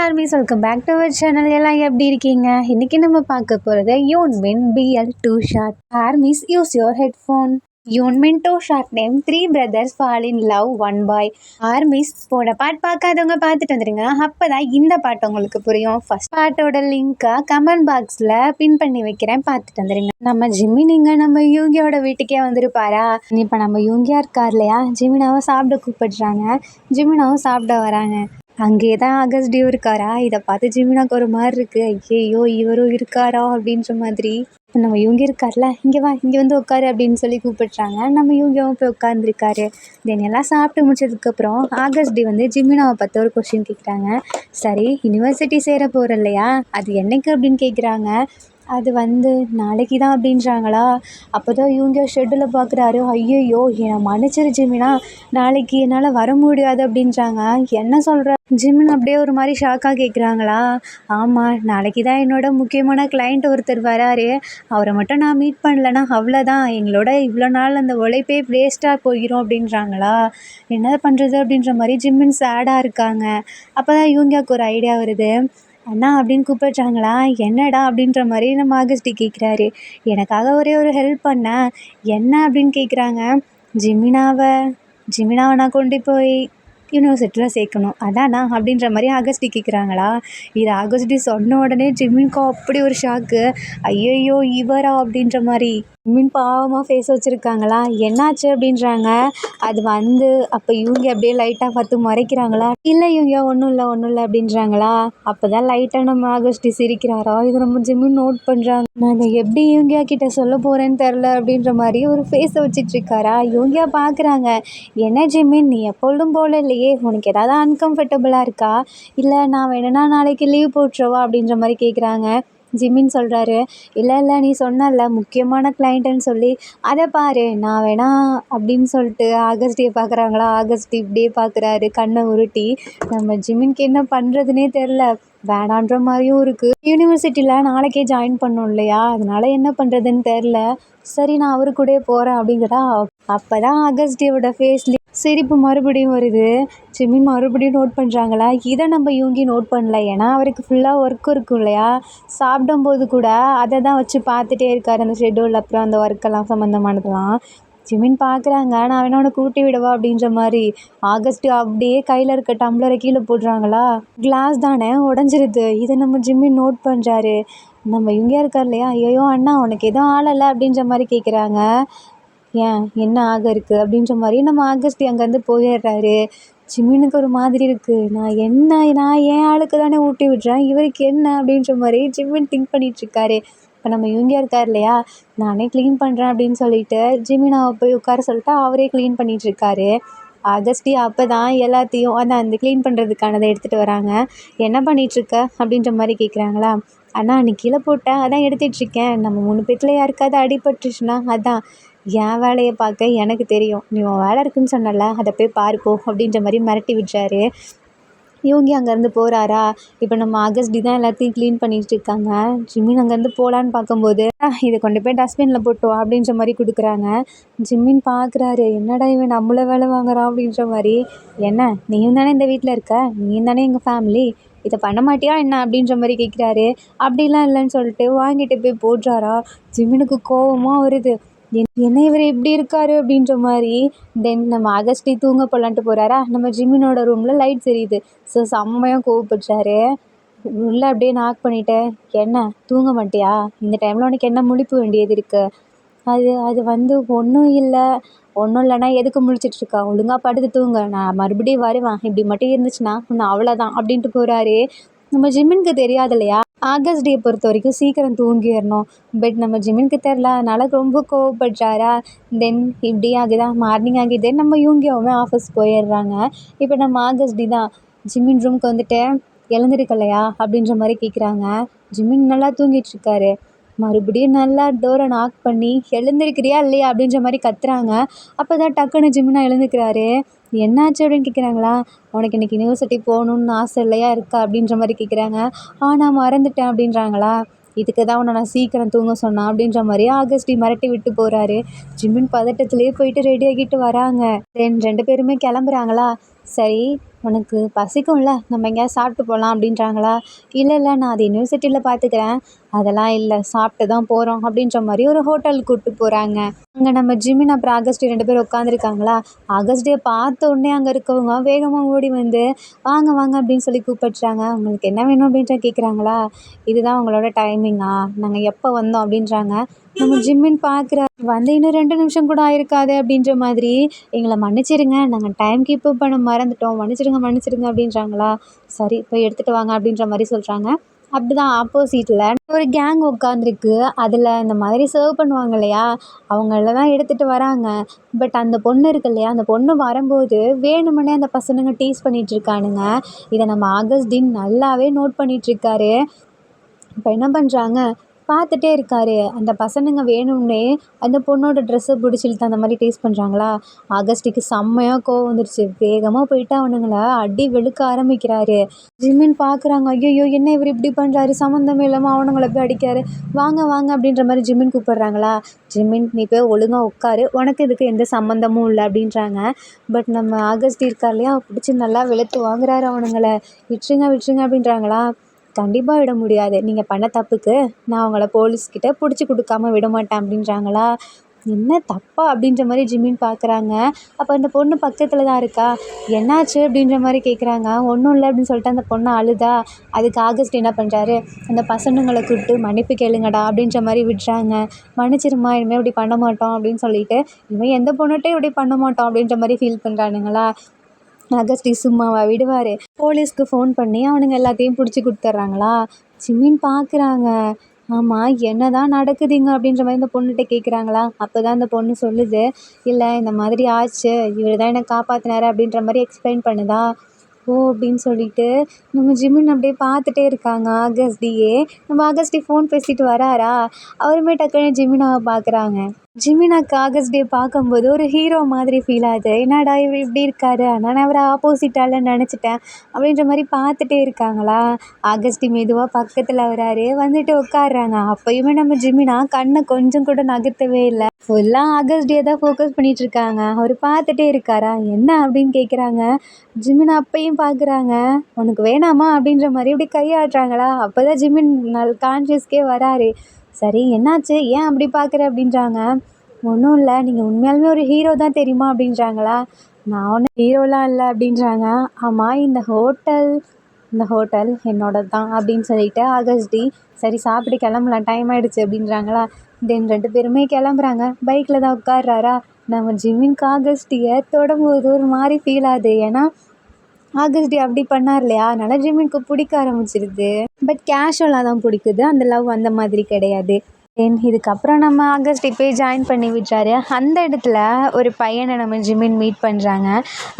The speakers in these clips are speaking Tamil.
Armies welcome back to our channel. எல்லாம் எப்படி இருக்கீங்க? இன்னைக்கு நம்ம பார்க்க போகிறது Yoonmin BL two shot. Armies use your headphone. Yoonmin two shot name 3 brothers fall in love one boy. Armies போன பாட் பார்க்காதவங்க பார்த்துட்டு வந்துடுங்க. அப்போ தான் இந்த பாட்டு உங்களுக்கு புரியும். ஃபர்ஸ்ட் பாட்டோட லிங்க்கை கமெண்ட் பாக்ஸில் பின் பண்ணி வைக்கிறேன், பார்த்துட்டு வந்துடுங்க. நம்ம ஜிமினிங்க நம்ம யூங்கியோட வீட்டுக்கே வந்துருப்பாரா? இப்போ நம்ம யூங்கியா இருக்கார் இல்லையா, ஜிமினாவை சாப்பிட கூப்பிடுறாங்க. ஜிமினாவும் சாப்பிட வராங்க. அங்கே தான் அகஸ்டியும் இருக்காரா? இதை பார்த்து ஜிமினாக்கு ஒரு மாதிரி இருக்குது. ஐயோ இவரும் இருக்காரா அப்படின்ற மாதிரி. நம்ம இவங்க இருக்கார்ல, இங்கே வா, இங்கே வந்து உட்காரு அப்படின்னு சொல்லி கூப்பிடுறாங்க. நம்ம இவங்கவும் போய் உட்காந்துருக்காரு. தென் எல்லாம் சாப்பிட்டு முடிச்சதுக்கப்புறம் ஆகஸ்டி வந்து ஜிமினாவை பார்த்து ஒரு கொஸ்டின் கேட்குறாங்க. சரி, யூனிவர்சிட்டி சேர போகிற இல்லையா, அது என்னைக்கு அப்படின்னு கேட்குறாங்க. அது வந்து நாளைக்கு தான் அப்படின்றாங்களா? அப்போ தான் இவங்க ஷெட்டில் பார்க்குறாரு. ஐயோ என்னை மன்னிச்சிரு ஜிமினா, நாளைக்கு என்னால் வர முடியாது அப்படின்றாங்க. என்ன சொல்கிற? ஜிமின் அப்படியே ஒரு மாதிரி ஷாக்காக கேட்குறாங்களா? ஆமாம், நாளைக்கு தான் என்னோட முக்கியமான கிளைண்ட் ஒருத்தர் வராரு. அவரை மட்டும் நான் மீட் பண்ணலன்னா அவ்வளோதான், எங்களோட இவ்வளோ நாள் அந்த உழைப்பே வேஸ்ட்டாக போயிடும் அப்படின்றாங்களா? என்ன பண்ணுறது அப்படின்ற மாதிரி ஜிமின் சேடாக இருக்காங்க. அப்போ தான் இவங்களுக்கு ஒரு ஐடியா வருது. அண்ணா அப்படின்னு கூப்பிடுறாங்களா? என்னடா அப்படின்ற மாதிரி நம்ம ஆகஸ்டி கேட்குறாரு. எனக்காக ஒரே ஒரு ஹெல்ப் பண்ண. என்ன அப்படின்னு கேட்குறாங்க. ஜிமினாவை நான் கொண்டு போய் யூனிவர்சிட்டியில் சேர்க்கணும், அதானா அப்படின்ற மாதிரி ஆகஸ்டி கேட்குறாங்களா? இது ஆகஸ்டி சொன்ன உடனே ஜிமின்க்கு அப்படி ஒரு ஷாக்கு. ஐயோ இவரா அப்படின்ற மாதிரி. ஜிமின் பாவமாக ஃபேஸ் வச்சுருக்காங்களா? என்னாச்சு அப்படின்றாங்க. அது வந்து அப்போ இவங்க அப்படியே லைட்டாக பார்த்து மறைக்கிறாங்களா? இல்லை இவங்க ஒன்றும் இல்லை அப்படின்றாங்களா? அப்போ தான் லைட்டாக நம்ம ஆகஸ்டி சிரிக்கிறாரா? இதை நம்ம ஜிமின் நோட் பண்ணுறாங்க. நான் எப்படி இவங்க கிட்ட சொல்ல போகிறேன்னு தெரில அப்படின்ற மாதிரி ஒரு ஃபேஸை வச்சிட்ருக்காரா? இவங்க பார்க்குறாங்க. என்ன ஜிமின், நீ எப்பொழுதும் போல இல்லையே, உனக்கு ஏதாவது அன்கம்ஃபர்டபுளாக இருக்கா? இல்லை நான் வேணும்னா நாளைக்கு லீவ் போட்டுருவா அப்படின்ற மாதிரி கேட்குறாங்க. ஜிமின் சொல்கிறாரு, இல்லை நீ சொன்னல முக்கியமான கிளைண்ட்டுன்னு சொல்லி, அதை பாரு, நான் வேணா அப்படின்னு சொல்லிட்டு ஆகஸ்டியை பார்க்குறாங்களா? ஆகஸ்டி இப்படியே பார்க்குறாரு கண்ணை உருட்டி. நம்ம ஜிமின்க்கு என்ன பண்ணுறதுனே தெரில, வேணான்ற மாதிரியும் இருக்குது. யூனிவர்சிட்டியில் நாளைக்கே ஜாயின் பண்ணோம் இல்லையா, அதனால் என்ன பண்ணுறதுன்னு தெரில. சரி, நான் அவரு கூடயே போகிறேன் அப்படிங்கிறா. அப்போ தான் ஆகஸ்டியோட ஃபேஸ்லேயே சிரிப்பு மறுபடியும் வருது. ஜிமின் மறுபடியும் நோட் பண்ணுறாங்களா? இதை நம்ம இவங்கி நோட் பண்ணல, ஏன்னா அவருக்கு ஃபுல்லாக ஒர்க் இருக்கும் இல்லையா. சாப்பிடும்போது கூட அதை தான் வச்சு பார்த்துட்டே இருக்கார், அந்த ஷெட்யூல் அப்புறம் அந்த ஒர்க்கெல்லாம் சம்மந்தமானதெல்லாம். ஜிமின் பார்க்குறாங்க. நான் வேணா உனக்கு ஊட்டி விடவா அப்படின்ற மாதிரி. ஆகஸ்ட் அப்படியே கையில் இருக்க டம்ளரை கீழே போடுறாங்களா? கிளாஸ் தானே உடஞ்சிருது. இதை நம்ம ஜிமின் நோட் பண்ணுறாரு. நம்ம இவங்க இருக்கார் இல்லையா, ஐயோ அண்ணா உனக்கு எதுவும் ஆளலை அப்படின்ற மாதிரி கேட்குறாங்க. ஏன் என்ன ஆக இருக்குது அப்படின்ற மாதிரி நம்ம ஆகஸ்டி அங்கேருந்து போயிடுறாரு. ஜிமினுக்கு ஒரு மாதிரி இருக்குது. நான் என் ஆளுக்கு தானே ஊட்டி விடுறேன், இவருக்கு என்ன அப்படின்ற மாதிரி ஜிமின் திங்க் பண்ணிகிட்ருக்காரு. இப்போ நம்ம இவங்க இருக்கார் இல்லையா, நானே க்ளீன் பண்ணுறேன் அப்படின்னு சொல்லிட்டு ஜிமினாவை போய் உட்கார சொல்லிட்டு அவரே க்ளீன் பண்ணிகிட்ருக்காரு. ஆகஸ்டி அப்போ தான் எல்லாத்தையும் அந்த க்ளீன் பண்ணுறதுக்கானதை எடுத்துகிட்டு வராங்க. என்ன பண்ணிகிட்ருக்க அப்படின்ற மாதிரி கேட்குறாங்களா? அண்ணா நீ கீழே போட்டேன், அதான் எடுத்துகிட்ருக்கேன். நம்ம 3 பேத்தில் யாருக்காவது அடிபட்டுருச்சுன்னா அதான் என் வேலையை பார்க்க எனக்கு தெரியும், நீ உன் வேலை இருக்குன்னு சொன்னல, அதை போய் பாருப்போ அப்படின்ற மாதிரி மிரட்டி விட்டுறாரு. இவங்க அங்கேருந்து போகிறாரா? இப்போ நம்ம ஆகஸ்டி தான் எல்லாத்தையும் க்ளீன் பண்ணிகிட்டு இருக்காங்க. ஜிமின் அங்கேருந்து போகலான்னு பார்க்கும்போது, இதை கொண்டு போய் டஸ்ட்பினில் போட்டுவா அப்படின்ற மாதிரி கொடுக்குறாங்க. ஜிமின் பார்க்குறாரு, என்னடா இவன் நம்மள வேலை வாங்குறான் அப்படின்ற மாதிரி. என்ன, நீயும் தானே இந்த வீட்டில் இருக்க, நீயும் தானே எங்கள் ஃபேமிலி, இதை பண்ண மாட்டியா என்ன அப்படின்ற மாதிரி கேட்குறாரு. அப்படிலாம் இல்லைன்னு சொல்லிட்டு வாங்கிட்டு போய் போடுறாரா? ஜிமினுக்கு கோபமாக வருது. என்ன இவர் இப்படி இருக்காரு அப்படின்ற மாதிரி. தென் நம்ம ஆகஸ்டி தூங்க போகலான்ட்டு போகிறாரா? நம்ம ஜிமினோட ரூமில் லைட் தெரியுது. ஸோ செம்மையாக கோவப்படுறாரு. உள்ளே அப்படியே நாக் பண்ணிவிட்டு, என்ன தூங்க மாட்டியா, இந்த டைமில் உனக்கு என்ன முழிப்பு வேண்டியது இருக்குது? அது வந்து ஒன்றும் இல்லைன்னா எதுக்கு முழிச்சிட்ருக்கா, ஒழுங்காக படுத்து தூங்க, நான் மறுபடியும் வருவேன், இப்படி மட்டும் இருந்துச்சுன்னா நான் அவ்வளோதான் அப்படின்ட்டு போகிறாரு. நம்ம ஜிமினுக்கு தெரியாது இல்லையா, ஆகஸ்டியை பொறுத்த வரைக்கும் சீக்கிரம் தூங்கிடணும். பட் நம்ம ஜிமினுக்கு தெரில, அதனால் ரொம்ப கோவப்படுறாரா? தென் இப்படி ஆகுதான், மார்னிங் ஆகிது. நம்ம இவங்கவுமே ஆஃபீஸ் போயிடுறாங்க. இப்போ நம்ம ஆகஸ்டி தான் ஜிமின் ரூமுக்கு வந்துட்டு, எழுந்திருக்கலையா அப்படின்ற மாதிரி கேட்குறாங்க. ஜிமின் நல்லா தூங்கிட்டுருக்காரு. மறுபடியும் நல்லா டோரை நாக் பண்ணி, எழுந்திருக்கிறியா இல்லையா அப்படின்ற மாதிரி கத்துறாங்க. அப்போ தான் டக்குன்னு ஜிமினா எழுந்துக்கிறாரு. என்னாச்சு அப்படின்னு கேட்குறாங்களா? உனக்கு இன்றைக்கி யூனிவர்சிட்டி போகணுன்னு ஆசை இல்லையா இருக்கா அப்படின்ற மாதிரி கேட்குறாங்க. நான் மறந்துட்டேன் அப்படின்றாங்களா? இதுக்கு தான் உன்னை நான் சீக்கிரம் தூங்க சொன்னேன் அப்படின்ற மாதிரி ஆகஸ்டி மிரட்டி விட்டு போகிறாரு. ஜிமின் பதட்டத்துலேயே போயிட்டு ரெடி ஆகிட்டு வராங்க. தென் 2 பேருமே கிளம்புறாங்களா? சரி, உனக்கு பசிக்கும்ல, நம்ம எங்கேயாவது சாப்பிட்டு போகலாம் அப்படின்றாங்களா. இல்லை இல்லை, நான் அது யூனிவர்சிட்டியில் பார்த்துக்கிறேன், அதெல்லாம் இல்லை, சாப்பிட்டு தான் போகிறோம் அப்படின்ற மாதிரி ஒரு ஹோட்டலுக்கு கூப்பிட்டு போகிறாங்க. அங்கே நம்ம ஜிமின் அப்புறம் ஆகஸ்ட் 2 பேர் உட்காந்துருக்காங்களா. ஆகஸ்ட்டே பார்த்த உடனே அங்கே இருக்கவங்க வேகமாக ஓடி வந்து வாங்க வாங்க அப்படின்னு சொல்லி கூப்பிடுறாங்க. உங்களுக்கு என்ன வேணும் அப்படின்ற கேட்குறாங்களா. இதுதான் உங்களோட டைமிங்கா, நாங்கள் எப்போ வந்தோம் அப்படின்றாங்க. நம்ம ஜிம்மின் பார்க்குறா, வந்து இன்னும் 2 நிமிஷம் கூட ஆயிருக்காது அப்படின்ற மாதிரி. எங்களை மன்னிச்சிடுங்க, நாங்கள் டைம் கீப் பண்ண மறந்துட்டோம், மன்னிச்சிடுங்க மன்னிச்சிடுங்க அப்படின்றாங்களா. சரி போய் எடுத்துகிட்டு வாங்க அப்படின்ற மாதிரி சொல்கிறாங்க. அப்படிதான் ஆப்போசிட்டில் ஒரு கேங் உட்காந்துருக்கு. அதில் இந்த மாதிரி சர்வ் பண்ணுவாங்க இல்லையா, அவங்கள தான் எடுத்துகிட்டு வராங்க. பட் அந்த பொண்ணு இருக்கு இல்லையா, அந்த பொண்ணு வரும்போது வேணுமுன்னே அந்த பசங்க டீஸ் பண்ணிட்டு இருக்கானுங்க. இதை நம்ம ஆகஸ்டின் நல்லாவே நோட் பண்ணிகிட்ருக்காரு. இப்போ என்ன பண்ணுறாங்க, பார்த்துட்டே இருக்காரு. அந்த பசங்க வேணும்னே அந்த பொண்ணோட ட்ரெஸ்ஸை பிடிச்சி இழுத்து அந்த மாதிரி டேஸ்ட் பண்ணுறாங்களா. ஆகஸ்ட்டுக்கு செம்மையாக கோவம் வந்துடுச்சு. வேகமாக போயிட்டு அவனுங்களை அடி வெளுக்க ஆரம்பிக்கிறாரு. ஜிமின் பார்க்குறாங்க, ஐயோ என்ன இவர் இப்படி பண்ணுறாரு, சம்மந்தமே இல்லாமல் அவனுங்களை போய் அடிக்காரு. வாங்க வாங்க அப்படின்ற மாதிரி ஜிமின் கூப்பிடுறாங்களா. ஜிமின் நீ போய் ஒழுங்காக உட்காரு, உனக்கு இதுக்கு எந்த சம்மந்தமும் இல்லை அப்படின்றாங்க. பட் நம்ம ஆகஸ்ட் இருக்கார் இல்லையா, பிடிச்சி நல்லா வெளுத்து வாங்குறாரு அவனுங்களை. விட்டுருங்க விட்டுருங்க அப்படின்றாங்களா. கண்டிப்பாக விட முடியாது, நீங்கள் பண்ண தப்புக்கு நான் அவங்கள போலீஸ்கிட்ட பிடிச்சி கொடுக்காம விட மாட்டேன் அப்படின்றாங்களா. என்ன தப்பா அப்படின்ற மாதிரி ஜிமின் பார்க்குறாங்க. அப்போ அந்த பொண்ணு பக்கத்தில் தான் இருக்கா. என்னாச்சு அப்படின்ற மாதிரி கேட்குறாங்க. ஒன்றும் இல்லை அப்படின்னு சொல்லிட்டு அந்த பொண்ணை அழுதா. அதுக்கு ஆகஸ்ட் என்ன பண்ணுறாரு, அந்த பசங்களை கூப்பிட்டு மன்னிப்பு கேளுங்கடா அப்படின்ற மாதிரி விடுறாங்க. மன்னிச்சிருமா, இனிமேல் இப்படி பண்ண மாட்டோம் அப்படின்னு சொல்லிட்டு, இனிமேல் எந்த பொண்ணுகிட்டையும் இப்படி பண்ண மாட்டோம் அப்படின்ற மாதிரி ஃபீல் பண்ணுறானுங்களா. ஆகஸ்ட் சும்மாவா விடுவார். போலீஸ்க்கு ஃபோன் பண்ணி அவனுங்க எல்லாத்தையும் பிடிச்சி கொடுத்துட்றாங்களா. ஜிமின் பார்க்குறாங்க. ஆமாம் என்ன தான் நடக்குதுங்க அப்படின்ற மாதிரி இந்த பொண்ணுகிட்ட கேட்குறாங்களா. அப்போ தான் அந்த பொண்ணு சொல்லுது, இல்லை இந்த மாதிரி ஆச்சு, இவர் தான் என்னை காப்பாற்றினாரு அப்படின்ற மாதிரி எக்ஸ்பிளைன் பண்ணுதா. ஓ அப்படின்னு சொல்லிட்டு நம்ம ஜிமின் அப்படியே பார்த்துட்டே இருக்காங்க. ஆகஸ்டியே நம்ம ஆகஸ்டி ஃபோன் பேசிட்டு வராரா. அவருமே டக்குன்னு ஜிமினாவை பார்க்குறாங்க. ஜிமினாக்கு ஆகஸ்ட் டே பார்க்கும்போது ஒரு ஹீரோ மாதிரி ஃபீல் ஆகுது. என்னடா இவர் இப்படி இருக்காரு, ஆனால் நான் அவரை ஆப்போசிட்டால நினச்சிட்டேன் அப்படின்ற மாதிரி பார்த்துட்டே இருக்காங்களா. ஆகஸ்ட் மெதுவாக பக்கத்தில் வராரு, வந்துட்டு உட்காடுறாங்க. அப்போயுமே நம்ம ஜிமினா கண்ணை கொஞ்சம் கூட நகர்த்தவே இல்லை. ஃபுல்லாக ஆகஸ்ட் டே தான் ஃபோக்கஸ் பண்ணிகிட்டு இருக்காங்க. அவர் பார்த்துட்டே இருக்காரா. என்ன அப்படின்னு கேட்குறாங்க. ஜிமின் அப்பையும் பார்க்குறாங்க. உனக்கு வேணாமா அப்படின்ற மாதிரி இப்படி கையாடுறாங்களா. அப்போ தான் ஜிமின் கான்ஷியஸ்க்கே வராரு. சரி என்னாச்சு, ஏன் அப்படி பார்க்குற அப்படின்றாங்க. ஒன்றும் இல்லை, நீங்கள் உண்மையாலுமே ஒரு ஹீரோ தான் தெரியுமா அப்படின்றாங்களா. நான் ஒன்றும் ஹீரோலாம் இல்லை அப்படின்றாங்க. ஆமாம் இந்த ஹோட்டல் என்னோட தான் அப்படின்னு சொல்லிட்டு ஆகஸ்டி சரி சாப்பிட்டு கிளம்பலாம், டைம் ஆகிடுச்சு அப்படின்றாங்களா. தென் 2 பேருமே கிளம்புறாங்க. பைக்கில் தான் உட்கார்றாரா. நம்ம ஜிமின்க்கு ஆகஸ்டியை தொடும்போது ஒரு மாதிரி ஃபீல் ஆகுது. ஏன்னா ஆகஸ்ட் அப்படி பண்ணார் இல்லையா, அதனால ஜிமின்க்கு பிடிக்க ஆரம்பிச்சிருது. பட் கேஷுவலாக தான் பிடிக்குது, அந்த லவ் அந்த மாதிரி கிடையாது. தென் இதுக்கப்புறம் நம்ம ஆகஸ்ட் போய் ஜாயின் பண்ணி விட்டாரு. அந்த இடத்துல ஒரு பையனை நம்ம ஜிமின் மீட் பண்ணுறாங்க.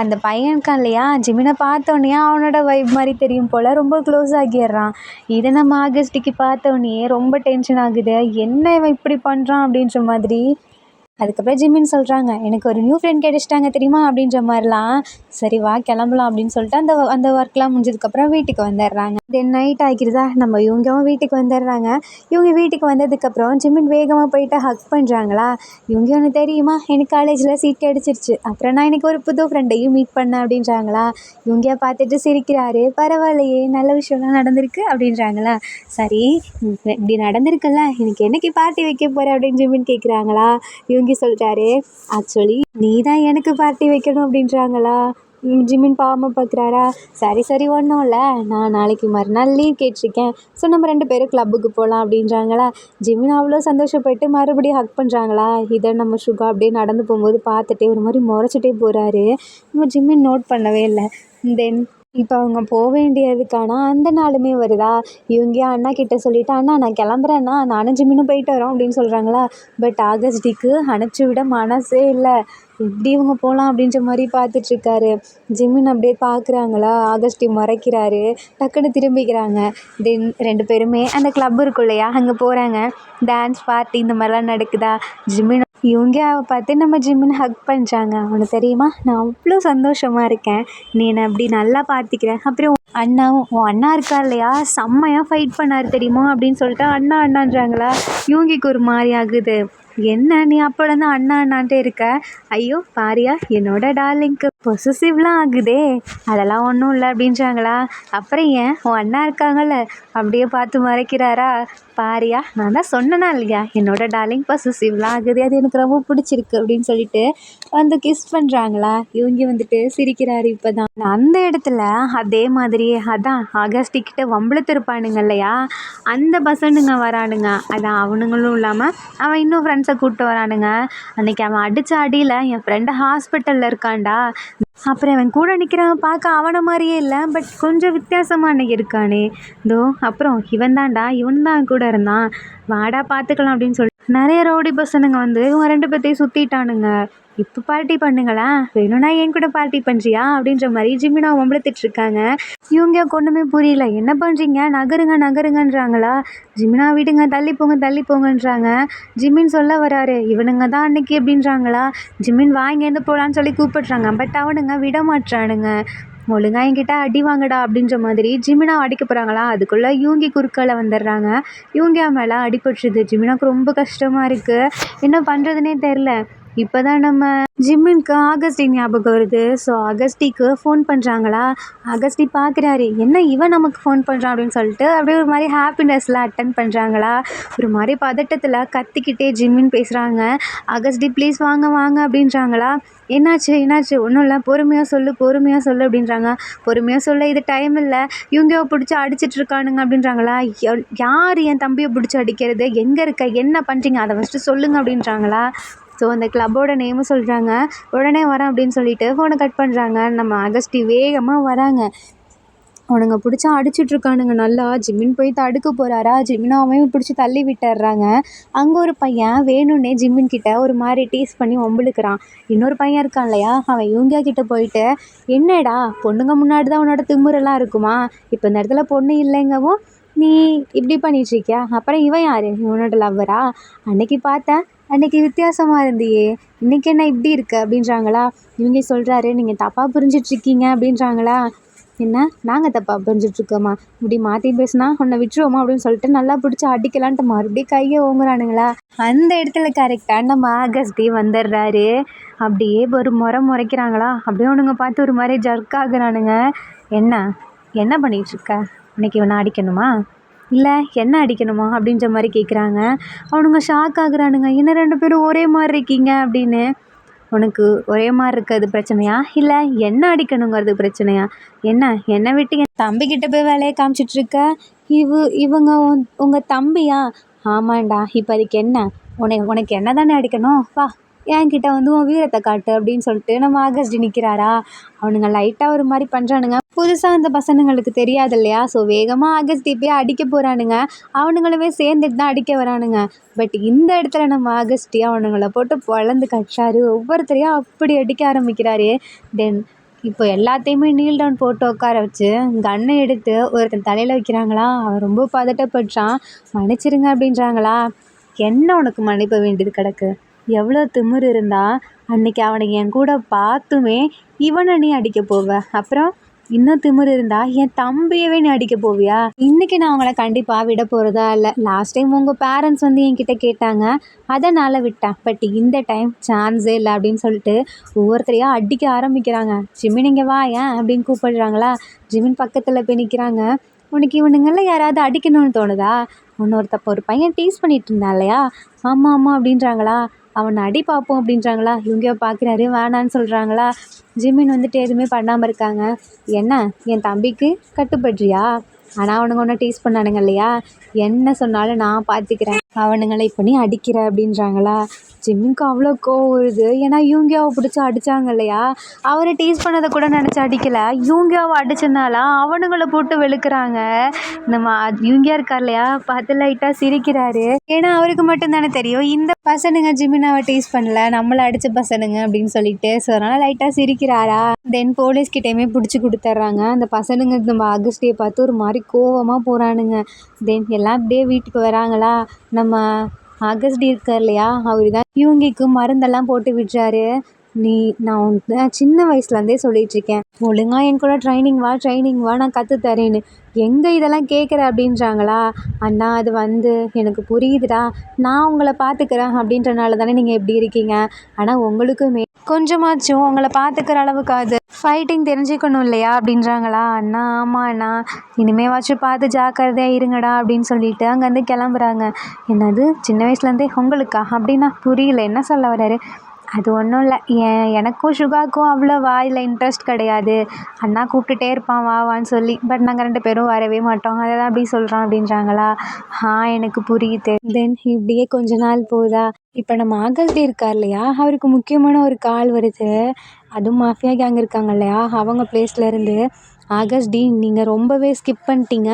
அந்த பையனுக்கா இல்லையா, ஜிமினை பார்த்தோன்னே அவனோட வைப் மாதிரி தெரியும் போல், ரொம்ப க்ளோஸ் ஆகிடுறான். இதை நம்ம ஆகஸ்ட்டுக்கு பார்த்தோன்னே ரொம்ப டென்ஷன் ஆகுது. என்ன இவன் இப்படி பண்ணுறான் அப்படின்ற மாதிரி. அதுக்கப்புறம் ஜிமின் சொல்கிறாங்க, எனக்கு ஒரு நியூ ஃப்ரெண்ட் கிடைச்சிட்டாங்க தெரியுமா அப்படின்ற மாதிரிலாம். சரி வா கிளம்பலாம் அப்படின்னு சொல்லிட்டு அந்த ஒர்க்லாம் முடிஞ்சதுக்கப்புறம் வீட்டுக்கு வந்துடுறாங்க. தென் நைட் ஆகிடுதா, நம்ம இவங்கவும் வீட்டுக்கு வந்துடுறாங்க. இவங்க வீட்டுக்கு வந்ததுக்கப்புறம் ஜிமின் வேகமாக போயிட்டு ஹக் பண்ணுறாங்களா. இவங்க ஒன்று தெரியுமா, எனக்கு காலேஜில் சீட் கிடச்சிருச்சு, அப்புறம் நான் எனக்கு ஒரு புது ஃப்ரெண்டையும் மீட் பண்ணேன் அப்படின்றாங்களா. இவங்க பார்த்துட்டு சிரிக்கிறாரு. பரவாயில்லையே, நல்ல விஷயம்லாம் நடந்திருக்கு அப்படின்றாங்களா. சரி இப்படி நடந்திருக்குல்ல, எனக்கு என்னைக்கு பார்ட்டி வைக்க போகிற அப்படின்னு ஜிமின் கேட்குறாங்களா. இவங்க சொல்கிறாரு, ஆக்சுவலி நீ தான் எனக்கு பார்ட்டி வைக்கணும் அப்படின்றாங்களா. ஜிமின் பாவமாக பார்க்குறாரா. சரி ஒன்றும் இல்லை, நான் நாளைக்கு மறுநாள் லீவ் கேட்டிருக்கேன், ஸோ நம்ம 2 பேரும் கிளப்புக்கு போகலாம் அப்படின்றாங்களா. ஜிமின் அவ்வளோ சந்தோஷப்பட்டு மறுபடியும் ஹக் பண்ணுறாங்களா. இதை நம்ம சுகா அப்படியே நடந்து போகும்போது பார்த்துட்டே ஒரு மாதிரி முறைச்சிட்டே போகிறாரு. நம்ம ஜிமின் நோட் பண்ணவே இல்லை. தென் இப்போ அவங்க போக வேண்டியதுக்கான அந்த நாளுமே வருதா. இவங்க அண்ணா கிட்ட சொல்லிவிட்டு, அண்ணா நான் கிளம்புறேன்னா, நானும் ஜிமினும் போயிட்டு வரோம் அப்படின்னு சொல்கிறாங்களா. பட் ஆகஸ்டிக்கு அனுப்பிச்சி விட மனசே இல்லை. எப்படி இவங்க போகலாம் அப்படின்ற மாதிரி பார்த்துட்ருக்காரு. ஜிமின் அப்படியே பார்க்குறாங்களா. ஆகஸ்டி மறைக்கிறாரு. டக்குன்னு திரும்பிக்கிறாங்க. தென் 2 பேருமே அந்த கிளப் இருக்கும் இல்லையா, அங்கே போகிறாங்க. டான்ஸ் பார்ட்டி இந்த மாதிரிலாம் நடக்குதா. ஜிமின் இவங்க பார்த்து நம்ம ஜிமின் ஹக் பண்ணுறாங்க. அவனுக்கு தெரியுமா, நான் அவ்வளோ சந்தோஷமாக இருக்கேன், நீ என்னை அப்படி நல்லா பார்த்துக்கிறேன். அப்புறம் அண்ணாவும், உன் அண்ணா இருக்கா இல்லையா, செம்மையாக ஃபைட் பண்ணார் தெரியுமா அப்படின்னு சொல்லிட்டு அண்ணான்றாங்களா. இவங்களுக்கு ஒரு மாதிரி ஆகுது. என்ன நீ அப்போலேருந்து அண்ணா அண்ணான்ட்டே இருக்க? ஐயோ பாரியா என்னோட டார்லிங்க்கு பொசசிவ்லாம் ஆகுதே. அதெல்லாம் ஒன்றும் இல்லை அப்படின்றாங்களா. அப்புறம் ஏன் உன் அண்ணா இருக்காங்கல்ல அப்படியே பார்த்து மறைக்கிறாரா. பாரியா நான் தான் சொன்னேனா இல்லையா என்னோட டார்லிங் பொசசிவ்லாம் ஆகுது, அது எனக்கு ரொம்ப பிடிச்சிருக்கு அப்படின்னு சொல்லிட்டு வந்து கிஸ் பண்ணுறாங்களா. இவங்க வந்துட்டு சிரிக்கிறாரு. இப்போ தான் அந்த இடத்துல அதே மாதிரி அதான் ஆகஸ்டிக்கிட்ட வம்பளத்து இருப்பானுங்க இல்லையா, அந்த பசனுங்க வரானுங்க. அதான் அவனுங்களும் இல்லாமல் அவன் இன்னும் ஃப்ரெண்ட்ஸை கூப்பிட்டு வரானுங்க. அன்றைக்கி அவன் அடித்த அடியில் என் ஃப்ரெண்டு ஹாஸ்பிட்டலில் இருக்கான்டா. அப்புறம் அவன் கூட நிற்கிறவன் பார்க்க அவனை மாதிரியே இல்லை, பட் கொஞ்சம் வித்தியாசமாக அன்றைக்கி இருக்கானே. இதோ அப்புறம் இவன் தான்டா, இவன் தான் கூட இருந்தான், வாடா பார்த்துக்கலாம் அப்படின்னு சொல்லி நிறைய ரவுடி பசனுங்க வந்து இவங்க 2 பேர்த்தையும் சுற்றிட்டானுங்க. இப்போ பார்ட்டி பண்ணுங்களேன், வேணும்னா என் கூட பார்ட்டி பண்ணுறியா அப்படின்ற மாதிரி ஜிமினா வம்பளத்துட்டு இருக்காங்க. இவங்க ஒன்றுமே புரியல. என்ன பண்ணுறீங்க, நகருங்க நகருங்கன்றாங்களா. ஜிமினா விடுங்க, தள்ளி போங்க தள்ளி போங்கன்றாங்க. ஜிமின் சொல்ல வராரு, இவனுங்க தான் அன்னைக்கு அப்படின்றாங்களா. ஜிமின் வாங்கேருந்து போகலான்னு சொல்லி கூப்பிடுறாங்க. பட் அவனுங்க விட மாட்டானுங்க. ஒழுங்கா என்கிட்ட அடி வாங்கடா அப்படின்ற மாதிரி ஜிமினா அடிக்க போகிறாங்களா. அதுக்குள்ளே யூங்கி குறுக்கால வந்துடுறாங்க. யூங்கியா மேலே அடிபட்டுருது. ஜிமினாவுக்கு ரொம்ப கஷ்டமாக இருக்குது, என்ன பண்ணுறதுனே தெரில. இப்போ தான் நம்ம ஜிம்மினுக்கு ஆகஸ்டி ஞாபகம் வருது. ஸோ ஆகஸ்டிக்கு ஃபோன் பண்ணுறாங்களா. ஆகஸ்டி பார்க்குறாரு, என்ன இவன் நமக்கு ஃபோன் பண்ணுறான் அப்படின்னு சொல்லிட்டு அப்படியே ஒரு மாதிரி ஹாப்பினஸில் அட்டன் பண்ணுறாங்களா. ஒரு மாதிரி பதட்டத்தில் கத்திக்கிட்டே ஜிம்மின் பேசுகிறாங்க. ஆகஸ்டி ப்ளீஸ் வாங்க வாங்க அப்படின்றாங்களா. என்னாச்சு என்னாச்சு, ஒன்றும் இல்லை, பொறுமையாக சொல்லு அப்படின்றாங்க. பொறுமையாக சொல்ல இது டைம் இல்லை, இவங்க பிடிச்சி அடிச்சிட்ருக்கானுங்க அப்படின்றாங்களா. யார் என் தம்பியை பிடிச்சி அடிக்கிறது, எங்கே இருக்க, என்ன பண்ணுறீங்க, அதை ஃபஸ்ட்டு சொல்லுங்கள் அப்படின்றாங்களா. ஸோ அந்த கிளப்போட நேமும் சொல்கிறாங்க. உடனே வரேன் அப்படின்னு சொல்லிட்டு ஃபோனை கட் பண்ணுறாங்க. நம்ம ஆகஸ்டி வேகமாக வராங்க. அவனுங்க பிடிச்சி அடிச்சிட்ருக்கானுங்க நல்லா. ஜிம்மின் போய் தடுக்க போகிறாரா. ஜிம்மினை அவன் பிடிச்சி தள்ளி விட்டுறாங்க. அங்கே ஒரு பையன் வேணும்னே ஜிம்மின் கிட்ட ஒரு மாதிரி டீஸ் பண்ணி வம்பிழுக்கிறான். இன்னொரு பையன் இருக்கான் இல்லையா, அவன் இவங்க கிட்ட போயிட்டு, என்னடா பொண்ணுங்க முன்னாடி தான் உன்னோட திமிரெல்லாம் இருக்குமா, இப்போ இந்த இடத்துல பொண்ணு இல்லைங்கவும் நீ இப்படி பண்ணிகிட்ருக்கியா, அப்புறம் இவன் யார், இவனோட லவ்வரா, அன்னைக்கு பார்த்தேன், அன்றைக்கி வித்தியாசமாக இருந்தியே, இன்றைக்கி என்ன இப்படி இருக்கு அப்படின்றாங்களா. இவங்க சொல்கிறாரு, நீங்கள் தப்பாக புரிஞ்சிட்ருக்கீங்க அப்படின்றாங்களா. என்ன நாங்கள் தப்பாக புரிஞ்சிட்ருக்கோமா, இப்படி மாற்றி பேசுனா உன்னை விட்டுருவோமா அப்படின்னு சொல்லிட்டு நல்லா பிடிச்சி அடிக்கலான்ட்டு மறுபடியும் கையை ஓங்குறானுங்களா. அந்த இடத்துல கரெக்டாக நம்ம ஆகஸ்டி வந்துடுறாரு. அப்படியே ஒரு முறைக்கிறாங்களா. அப்படியே அவனுங்க பார்த்து ஒரு மாதிரி ஜர்க் ஆகுறானுங்க. என்ன என்ன பண்ணிகிட்ருக்க, இன்றைக்கி இவனை அடிக்கணுமா, இல்லை என்ன அடிக்கணுமா அப்படின்ற மாதிரி கேட்குறாங்க. அவனுங்க ஷாக் ஆகுறானுங்க. என்ன 2 பேரும் ஒரே மாதிரி இருக்கீங்க அப்படின்னு. உனக்கு ஒரே மாதிரி இருக்கிறது பிரச்சனையா, இல்லை என்ன அடிக்கணுங்கிறது பிரச்சனையா, என்னை விட்டு என் தம்பிக்கிட்ட போய் வேலையை காமிச்சிட்ருக்க. இவங்க உங்கள் தம்பியா. ஆமாண்டா, இப்போ அதுக்கு என்ன, உனக்கு என்ன தானே அடிக்கணும், வா என்கிட்ட வந்து உன் வீரத்தை காட்டு அப்படின்னு சொல்லிட்டு நம்ம ஆகஸ்டி நிற்கிறாரா. அவனுங்க லைட்டாக ஒரு மாதிரி பண்ணுறானுங்க. புதுசாக அந்த பசனுங்களுக்கு தெரியாது இல்லையா. ஸோ வேகமாக ஆகஸ்டி போய் அடிக்க போகிறானுங்க. அவனுங்களுமே சேர்ந்துட்டு தான் அடிக்க வரானுங்க. பட் இந்த இடத்துல நம்ம ஆகஸ்டி அவனுங்களை போட்டு பொழந்து கட்டுறாரு. ஒவ்வொருத்தரையும் அப்படி அடிக்க ஆரம்பிக்கிறாரு. தென் இப்போ எல்லாத்தையுமே நீல் டவுன் போட்டு உட்கார வச்சு கன்னை எடுத்து ஒருத்தன் தலையில் வைக்கிறாங்களா. அவன் ரொம்ப பதட்டப்படுறான். மன்னிச்சிருங்க அப்படின்றாங்களா. என்ன உனக்கு மன்னிப்ப வேண்டியது கிடக்கு, எவ்வளோ திமிரு இருந்தால் அன்றைக்கி அவனுக்கு என் கூட பார்த்துமே இவனை நீ அடிக்க போவ, அப்புறம் இன்னும் திமிரு இருந்தால் என் தம்பியவே நீ அடிக்க போவியா. இன்றைக்கி நான் அவங்கள கண்டிப்பாக விட போகிறதா இல்லை. லாஸ்ட் டைம் உங்கள் பேரண்ட்ஸ் வந்து என்கிட்ட கேட்டாங்க, அதனால் விட்டேன். பட் இந்த டைம் சான்ஸே இல்லை அப்படின்னு சொல்லிட்டு ஒவ்வொருத்தரையாக அடிக்க ஆரம்பிக்கிறாங்க. ஜிமின் இங்கே வா ஏன் அப்படின்னு கூப்பிடுறாங்களா. ஜிமின் பக்கத்தில் போய் நிற்கிறாங்க. உனக்கு இவனுங்கெல்லாம் யாராவது அடிக்கணும்னு தோணுதா, ஒரு பையன் டீஸ் பண்ணிட்டு இருந்தான் இல்லையா. ஆமாம் ஆமாம் அப்படின்றாங்களா. அவனை அடி பார்ப்போம் அப்படின்றாங்களா. இவங்க பார்க்குறாரு, வேணான்னு சொல்கிறாங்களா. ஜிமின் வந்துட்டு எதுவுமே பண்ணாமல் இருக்காங்க. என்ன என் தம்பிக்கு கட்டுப்படுறியா, ஆனால் அவனுங்க ஒன்று டீஸ் பண்ணானுங்க இல்லையா, என்ன சொன்னாலும் நான் பார்த்துக்கிறேன், அவனுங்களை இப்போ நீ அடிக்கிற அப்படின்றாங்களா. ஜிம்மினுக்கு அவ்வளோ கோவம் வருது. ஏன்னா யூங்கியாவை பிடிச்சி அடித்தாங்க இல்லையா, அவரை டீஸ் பண்ணதை கூட நினச்சி அடிக்கலை, யூங்கியாவை அடிச்சதுனால அவனுங்களை போட்டு வெளுக்கிறாங்க. நம்ம யூங்கியா இருக்கார் இல்லையா, பார்த்து லைட்டாக சிரிக்கிறாரு. ஏன்னா அவருக்கு மட்டும்தானே தெரியும் இந்த பசனுங்க ஜிமினாவை டீஸ் பண்ணல, நம்மளை அடித்த பசனுங்க அப்படின்னு சொல்லிட்டு. ஸோ அதனால் லைட்டாக சிரிக்கிறாரா. தென் போலீஸ்கிட்டையுமே பிடிச்சி கொடுத்துட்றாங்க. அந்த பசனுங்க நம்ம ஆகஸ்டியை பார்த்து ஒரு மாதிரி கோவமாக போகிறானுங்க. தென் எல்லாம் அப்படியே வீட்டுக்கு வராங்களா. நம்ம ஆகஸ்டி இருக்கார் இல்லையா, அவர் தான் இவங்களுக்கு மருந்தெல்லாம் போட்டு விடுறாரு. நான் சின்ன வயசுலேருந்தே சொல்லிகிட்ருக்கேன், ஒழுங்காக என் கூட ட்ரைனிங் வா நான் கற்றுத்தரேன்னு. எங்கே இதெல்லாம் கேட்குற அப்படின்றாங்களா. அண்ணா அது வந்து எனக்கு புரியுதுடா, நான் உங்களை பார்த்துக்கிறேன் அப்படின்றனால தானே நீங்கள் இப்படி இருக்கீங்க. ஆனால் உங்களுக்குமே கொஞ்சமாச்சும் உங்களை பார்த்துக்கிற அளவுக்காவது ஃபைட்டிங் தெரிஞ்சுக்கணும் இல்லையா அப்படின்றாங்களா. அண்ணா ஆமாம் அண்ணா, இனிமேவாச்சும் பார்த்து ஜாக்கிரதையாக இருங்கடா அப்படின்னு சொல்லிட்டு அங்கேருந்து கிளம்புறாங்க. என்னது சின்ன வயசுலேருந்தே உங்களுக்கா அப்படின்னா புரியல, என்ன சொல்ல வர்றாரு. அது ஒன்றும் இல்லை, எனக்கும் சுகாக்கும் அவ்வளோவா இதில் இன்ட்ரெஸ்ட் கிடையாது. அண்ணா கூப்பிட்டுட்டே இருப்பான் வா வான்னு சொல்லி, பட் நாங்கள் 2 பேரும் வரவே மாட்டோம், அதை தான் அப்படி சொல்கிறோம் அப்படின்றாங்களா. எனக்கு புரியுது. தென் இப்படியே கொஞ்ச நாள் போகுதா. இப்போ நம்ம ஆகஸ்ட் இருக்கார் இல்லையா, அவருக்கு முக்கியமான ஒரு கால் வருது. அதுவும் மாஃபியா கேங் இருக்காங்க இல்லையா, அவங்க பிளேஸ்லேருந்து ஆகஸ்ட் டி நீங்கள் ரொம்பவே ஸ்கிப் பண்ணிட்டீங்க,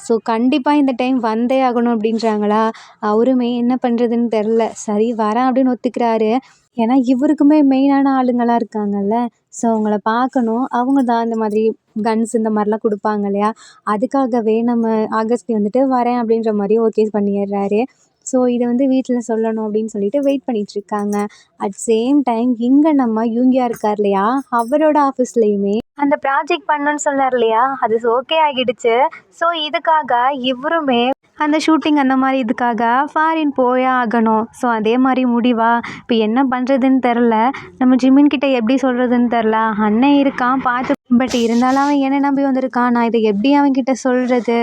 ஸோ கண்டிப்பாக இந்த டைம் வந்தே ஆகணும் அப்படின்றாங்களா. அவருமே என்ன பண்ணுறதுன்னு தெரில, சரி வரேன் அப்படின்னு ஒத்துக்கிறாரு. ஏன்னா இவருக்குமே மெயினான ஆளுங்களாம் இருக்காங்கல்ல, ஸோ அவங்கள பார்க்கணும். அவங்க தான் இந்த மாதிரி கன்ஸ் இந்த மாதிரிலாம் கொடுப்பாங்க இல்லையா, அதுக்காகவே நம்ம ஆகஸ்ட் வந்துட்டு வரேன் அப்படின்ற மாதிரி ஓகே பண்ணிடுறாரு. ஸோ இதை வந்து வீட்டில் சொல்லணும் அப்படின்னு சொல்லிட்டு வெயிட் பண்ணிகிட்ருக்காங்க. அட் சேம் டைம் இங்கே நம்ம யூங்கியா இருக்கார் இல்லையா, அவரோட ஆஃபீஸ்லேயுமே அந்த ப்ராஜெக்ட் பண்ணணும்னு சொன்னார் இல்லையா, அது ஓகே ஆகிடுச்சு. ஸோ இதுக்காக இவருமே அந்த ஷூட்டிங் அந்த மாதிரி இதுக்காக ஃபாரின் போயே ஆகணும். ஸோ அதே மாதிரி முடிவா இப்போ என்ன பண்ணுறதுன்னு தெரில, நம்ம ஜிமின் கிட்ட எப்படி சொல்கிறதுன்னு தெரில. அண்ணன் இருக்கான் பார்த்து, பட் இருந்தாலும் அவன் என்னை நம்பி வந்திருக்கான், நான் இதை எப்படி அவன்கிட்ட சொல்கிறது,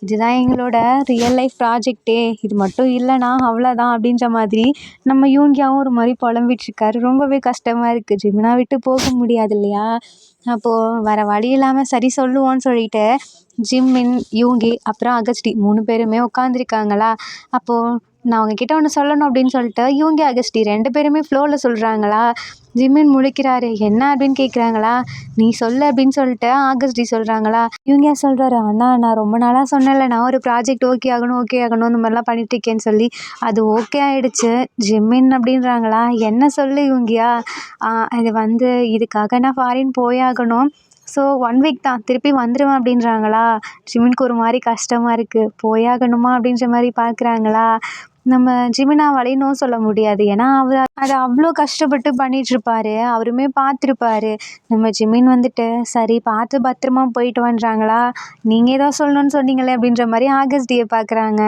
இதுதான் எங்களோட ரியல் லைஃப் ப்ராஜெக்டே, இது மட்டும் இல்லைனா அவ்வளோதான் அப்படின்ற மாதிரி நம்ம யூங்கியாவும் ஒரு மாதிரி புலம்பிட்டுருக்காரு. ரொம்பவே கஷ்டமாக இருக்குது, ஜிமினா விட்டு போக முடியாது இல்லையா. அப்போது வேறு வழி இல்லாமல் சரி சொல்லுவோன்னு சொல்லிட்டு ஜிம்மின், யூங்கி அப்புறம் அகஸ்டி 3 பேருமே உட்காந்துருக்காங்களா. அப்போது நான் உங்ககிட்ட ஒன்று சொல்லணும் அப்படின்னு சொல்லிட்டு யூங்கி அகஸ்டி 2 பேருமே ஃப்ளோவில் சொல்கிறாங்களா. ஜிம்மின் முழிக்கிறாரு, என்ன அப்படின்னு கேட்குறாங்களா. நீ சொல்லு அப்படின்னு சொல்லிட்டு ஆகஸ்டி சொல்கிறாங்களா. யூங்கியா சொல்கிறாரு, அண்ணா நான் ரொம்ப நாளாக சொன்னேன்ல, நான் ஒரு ப்ராஜெக்ட் ஓகே ஆகணும் ஓகே ஆகணும் இந்த மாதிரிலாம் பண்ணிட்டுருக்கேன்னு சொல்லி, அது ஓகே ஆகிடுச்சு. ஜிம்மின் அப்படின்றாங்களா, என்ன சொல்லு யூங்கியா. அது வந்து இதுக்காக நான் ஃபாரின் போயாகணும், ஸோ 1 வீக் தான் திருப்பி வந்துடுவேன் அப்படின்றாங்களா. ஜிமினுக்கு ஒரு மாதிரி கஷ்டமாக இருக்குது, போயாகணுமா அப்படின்ற மாதிரி பார்க்குறாங்களா. நம்ம ஜிமினாவாலையும் நோ சொல்ல முடியாது, ஏன்னா அவர் அதை அவ்வளோ கஷ்டப்பட்டு பண்ணிகிட்ருப்பாரு, அவருமே பார்த்துருப்பாரு. நம்ம ஜிமின் வந்துட்டு சரி பார்த்து பத்திரமா போயிட்டு வந்துறாங்களா. நீங்கள் ஏதோ சொல்லணும்னு சொன்னீங்களே அப்படின்ற மாதிரி ஆகஸ்டியை பார்க்குறாங்க.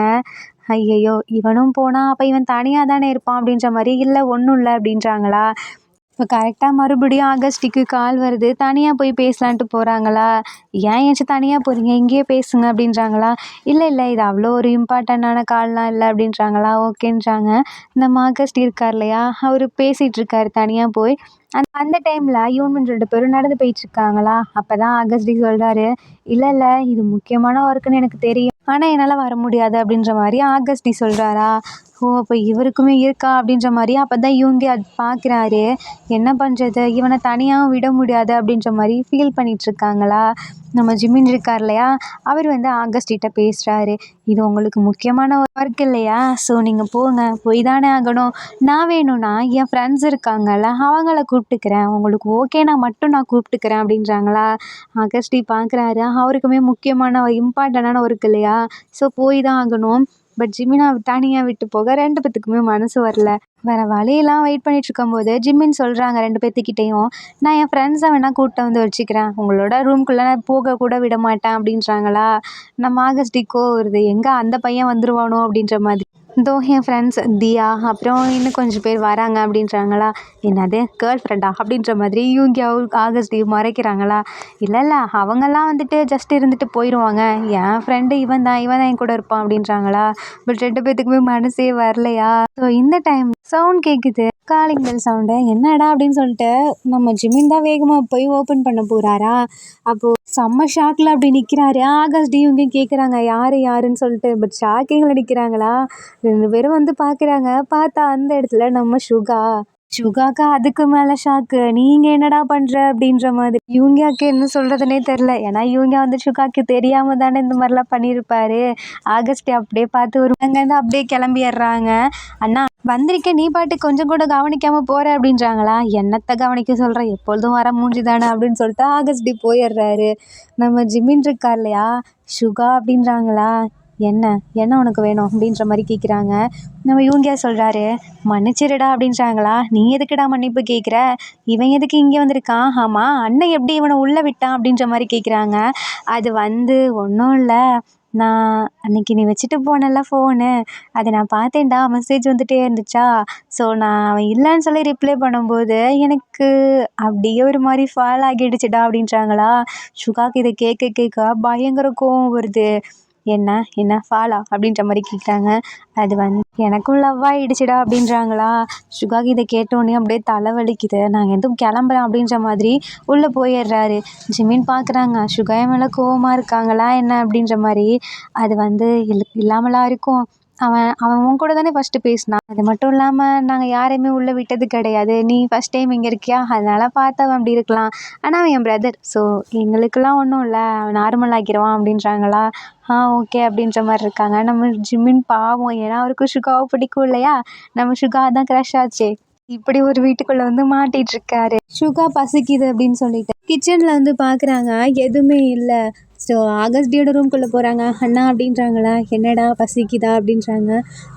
ஐயையோ இவனும் போனால் அப்போ இவன் தனியாக தானே இருப்பான் அப்படின்ற மாதிரி, இல்லை ஒன்றும் இல்லை அப்படின்றாங்களா. இப்போ கரெக்டாக மறுபடியும் ஆகஸ்டிக்கு கால் வருது, தனியாக போய் பேசலான்ட்டு போகிறாங்களா. ஏன் ஏன்ச்சும் தனியாக போகிறீங்க, இங்கேயே பேசுங்க அப்படின்றாங்களா. இல்லை இல்லை இது அவ்வளோ ஒரு இம்பார்ட்டண்ட்டான கால்லாம் இல்லை அப்படின்றாங்களா. ஓகேன்றாங்க. நம்ம ஆகஸ்ட் இருக்கார் இல்லையா, அவர் பேசிகிட்டு இருக்காரு தனியாக போய். அந்த டைமில் யூன்மன் 2 பேரும் நடந்து போயிட்டுருக்காங்களா. அப்போ தான் ஆகஸ்டி சொல்கிறாரு, இல்லை இல்லை இது முக்கியமான ஒர்க்குன்னு எனக்கு தெரியும், ஆனால் என்னால் வர முடியாது அப்படின்ற மாதிரி ஆகஸ்டி சொல்கிறாரா. ஓ அப்போ இவருக்குமே இருக்கா அப்படின்ற மாதிரி அப்போ தான் இவங்க அது பார்க்குறாரு. என்ன பண்ணுறது, இவனை தனியாகவும் விட முடியாது அப்படின்ற மாதிரி ஃபீல் பண்ணிகிட்ருக்காங்களா. நம்ம ஜிமின் இருக்கார் இல்லையா, அவர் வந்து ஆகஸ்டிட்ட பேசுகிறாரு. இது உங்களுக்கு முக்கியமான ஒர்க் இல்லையா, ஸோ நீங்கள் போங்க, போய் தானே ஆகணும். நான் வேணும்னா என் ஃப்ரெண்ட்ஸ் இருக்காங்கல்ல அவங்கள கூப்பிட்டுக்கிறேன், உங்களுக்கு ஓகேனா மட்டும் நான் கூப்பிட்டுக்கிறேன் அப்படின்றாங்களா. ஆகஸ்டி பார்க்குறாரு, அவருக்குமே முக்கியமான இம்பார்ட்டண்டான ஒர்க் இல்லையா, ஸோ போய் தான் ஆகணும். பட் ஜிமினா தனியாக விட்டு போக 2 பேத்துக்குமே மனசு வரல. வேறு வழியெல்லாம் வெயிட் பண்ணிட்டு இருக்கும்போது ஜிம்மின்னு சொல்கிறாங்க 2 பேத்துக்கிட்டேயும், நான் என் ஃப்ரெண்ட்ஸை வேணால் கூப்பிட்டு வந்து வச்சுக்கிறேன், உங்களோட ரூம்குள்ளே நான் போக கூட விட மாட்டேன் அப்படின்றாங்களா. நம்ம ஆகஸ்டிக்கோ வருது, எங்கே அந்த பையன் வந்துருவானோ அப்படின்ற மாதிரி. இதோ என் ஃப்ரெண்ட்ஸ் தியா அப்புறம் இன்னும் கொஞ்சம் பேர் வராங்க அப்படின்றாங்களா. என்னது கேர்ள் ஃப்ரெண்டா அப்படின்ற மாதிரி இவங்க ஆகஸ்டி மறைக்கிறாங்களா. இல்லை இல்லை அவங்கெல்லாம் வந்துட்டு ஜஸ்ட் இருந்துட்டு போயிடுவாங்க, என் ஃப்ரெண்டு இவன் தான் என் கூட இருப்பான் அப்படின்றாங்களா. பட் 2 பேத்துக்குமே மனசே வரலையா. ஸோ இந்த டைம் சவுண்ட் கேட்குது, காலிங் பெல் சவுண்டு. என்னடா அப்படின்னு சொல்லிட்டு நம்ம ஜிமின் தான் வேகமாக போய் ஓப்பன் பண்ண போகிறாரா. அப்போது செம்ம ஷாக்கில் அப்படி நிற்கிறாரு. ஆகஸ்டி இவங்க கேட்குறாங்க யார் யாருன்னு சொல்லிட்டு, பட் ஷாக்கிங்கில் நிற்கிறாங்களா. 2 பேரும் வந்து பார்க்குறாங்க, பார்த்தா அந்த இடத்துல நம்ம சுகாக்கா அதுக்கு மேலே ஷாக்கு. நீங்கள் என்னடா பண்ணுற அப்படின்ற மாதிரி. இவங்கயாக்கு என்ன சொல்கிறதுனே தெரில, ஏன்னா இவங்க வந்து சுகாக்கு தெரியாமல் தானே இந்த மாதிரிலாம் பண்ணியிருப்பாரு. ஆகஸ்ட் அப்படியே பார்த்து ஒரு அங்கேருந்து அப்படியே கிளம்பிடுறாங்க. அண்ணா வந்திருக்கேன், நீ பாட்டு கொஞ்சம் கூட கவனிக்காமல் போகிற அப்படின்றாங்களா. என்னத்தை கவனிக்க சொல்கிறேன், எப்பொழுதும் வர மூஞ்சி தானே அப்படின்னு சொல்லிட்டு ஆகஸ்டி போயிடுறாரு. நம்ம ஜிமின் இருக்கா இல்லையா, சுகா அப்படின்றாங்களா. என்ன என்ன உனக்கு வேணும் அப்படின்ற மாதிரி கேட்குறாங்க. நம்ம இவங்க சொல்கிறாரு, மன்னிச்சிடுடா அப்படின்றாங்களா. நீ எதுக்குடா மன்னிப்பு கேட்குற, இவன் எதுக்கு இங்கே வந்திருக்கான், ஆமாம் அண்ணன் எப்படி இவனை உள்ளே விட்டான் அப்படின்ற மாதிரி கேட்குறாங்க. அது வந்து ஒன்றும் இல்லை, நான் அன்னைக்கு நீ வச்சுட்டு போனல ஃபோனு, அதை நான் பார்த்தேன்டா, மெசேஜ் வந்துட்டே இருந்துச்சா, ஸோ நான் அவன் இல்லைன்னு சொல்லி ரிப்ளை பண்ணும்போது எனக்கு அப்படியே ஒரு மாதிரி ஃபால் ஆகிடுச்சுடா அப்படின்றாங்களா. சுகாக்கு இதை கேட்க கேட்க பயங்கர கோவம் வருது. என்ன என்ன ஃபாலா அப்படின்ற மாதிரி கேட்குறாங்க. அது வந்து எனக்கும் லவ் ஆகிடுச்சிடா அப்படின்றாங்களா. சுகாக்கு இதை கேட்டோடனே அப்படியே தலைவலிக்குது, நான் எதுவும் கிளம்புறேன் அப்படின்ற மாதிரி உள்ளே போயிடுறாரு. ஜிமின் பார்க்குறாங்க, சுகா மேலே கோவமாக இருக்காங்களா என்ன அப்படின்ற மாதிரி. அது வந்து இல்லாமலாம் இருக்கும், அவன் அவன் உன் கூட தானே ஃபஸ்ட்டு பேசினான், அது மட்டும் இல்லாமல் நாங்கள் யாரையுமே உள்ளே விட்டது கிடையாது, நீ ஃபஸ்ட் டைம் இங்கே இருக்கியா அதனால் பார்த்தவன் அப்படி இருக்கலாம், ஆனால் அவன் என் பிரதர், ஸோ எங்களுக்கெல்லாம் ஒன்றும் இல்லை, அவன் நார்மல் ஆக்கிடுவான் அப்படின்றாங்களா. ஓகே அப்படின்ற மாதிரி இருக்காங்க. நம்ம ஜிமின் பாவம், ஏன்னா அவருக்கு சுகாவை பிடிக்கும் இல்லையா, நம்ம சுகா தான் க்ரஷ் ஆச்சே, இப்படி ஒரு வீட்டுக்குள்ளே வந்து மாட்டிகிட்டு இருக்காரு. சுகா பசிக்குது அப்படின்னு சொல்லிட்டு கிச்சனில் வந்து பார்க்குறாங்க, எதுவுமே இல்லை. ஸோ ஆகஸ்டியோட ரூம்குள்ளே போகிறாங்க. அண்ணா அப்படின்றாங்களா, என்னடா பசிக்குதா அப்படின்றாங்க.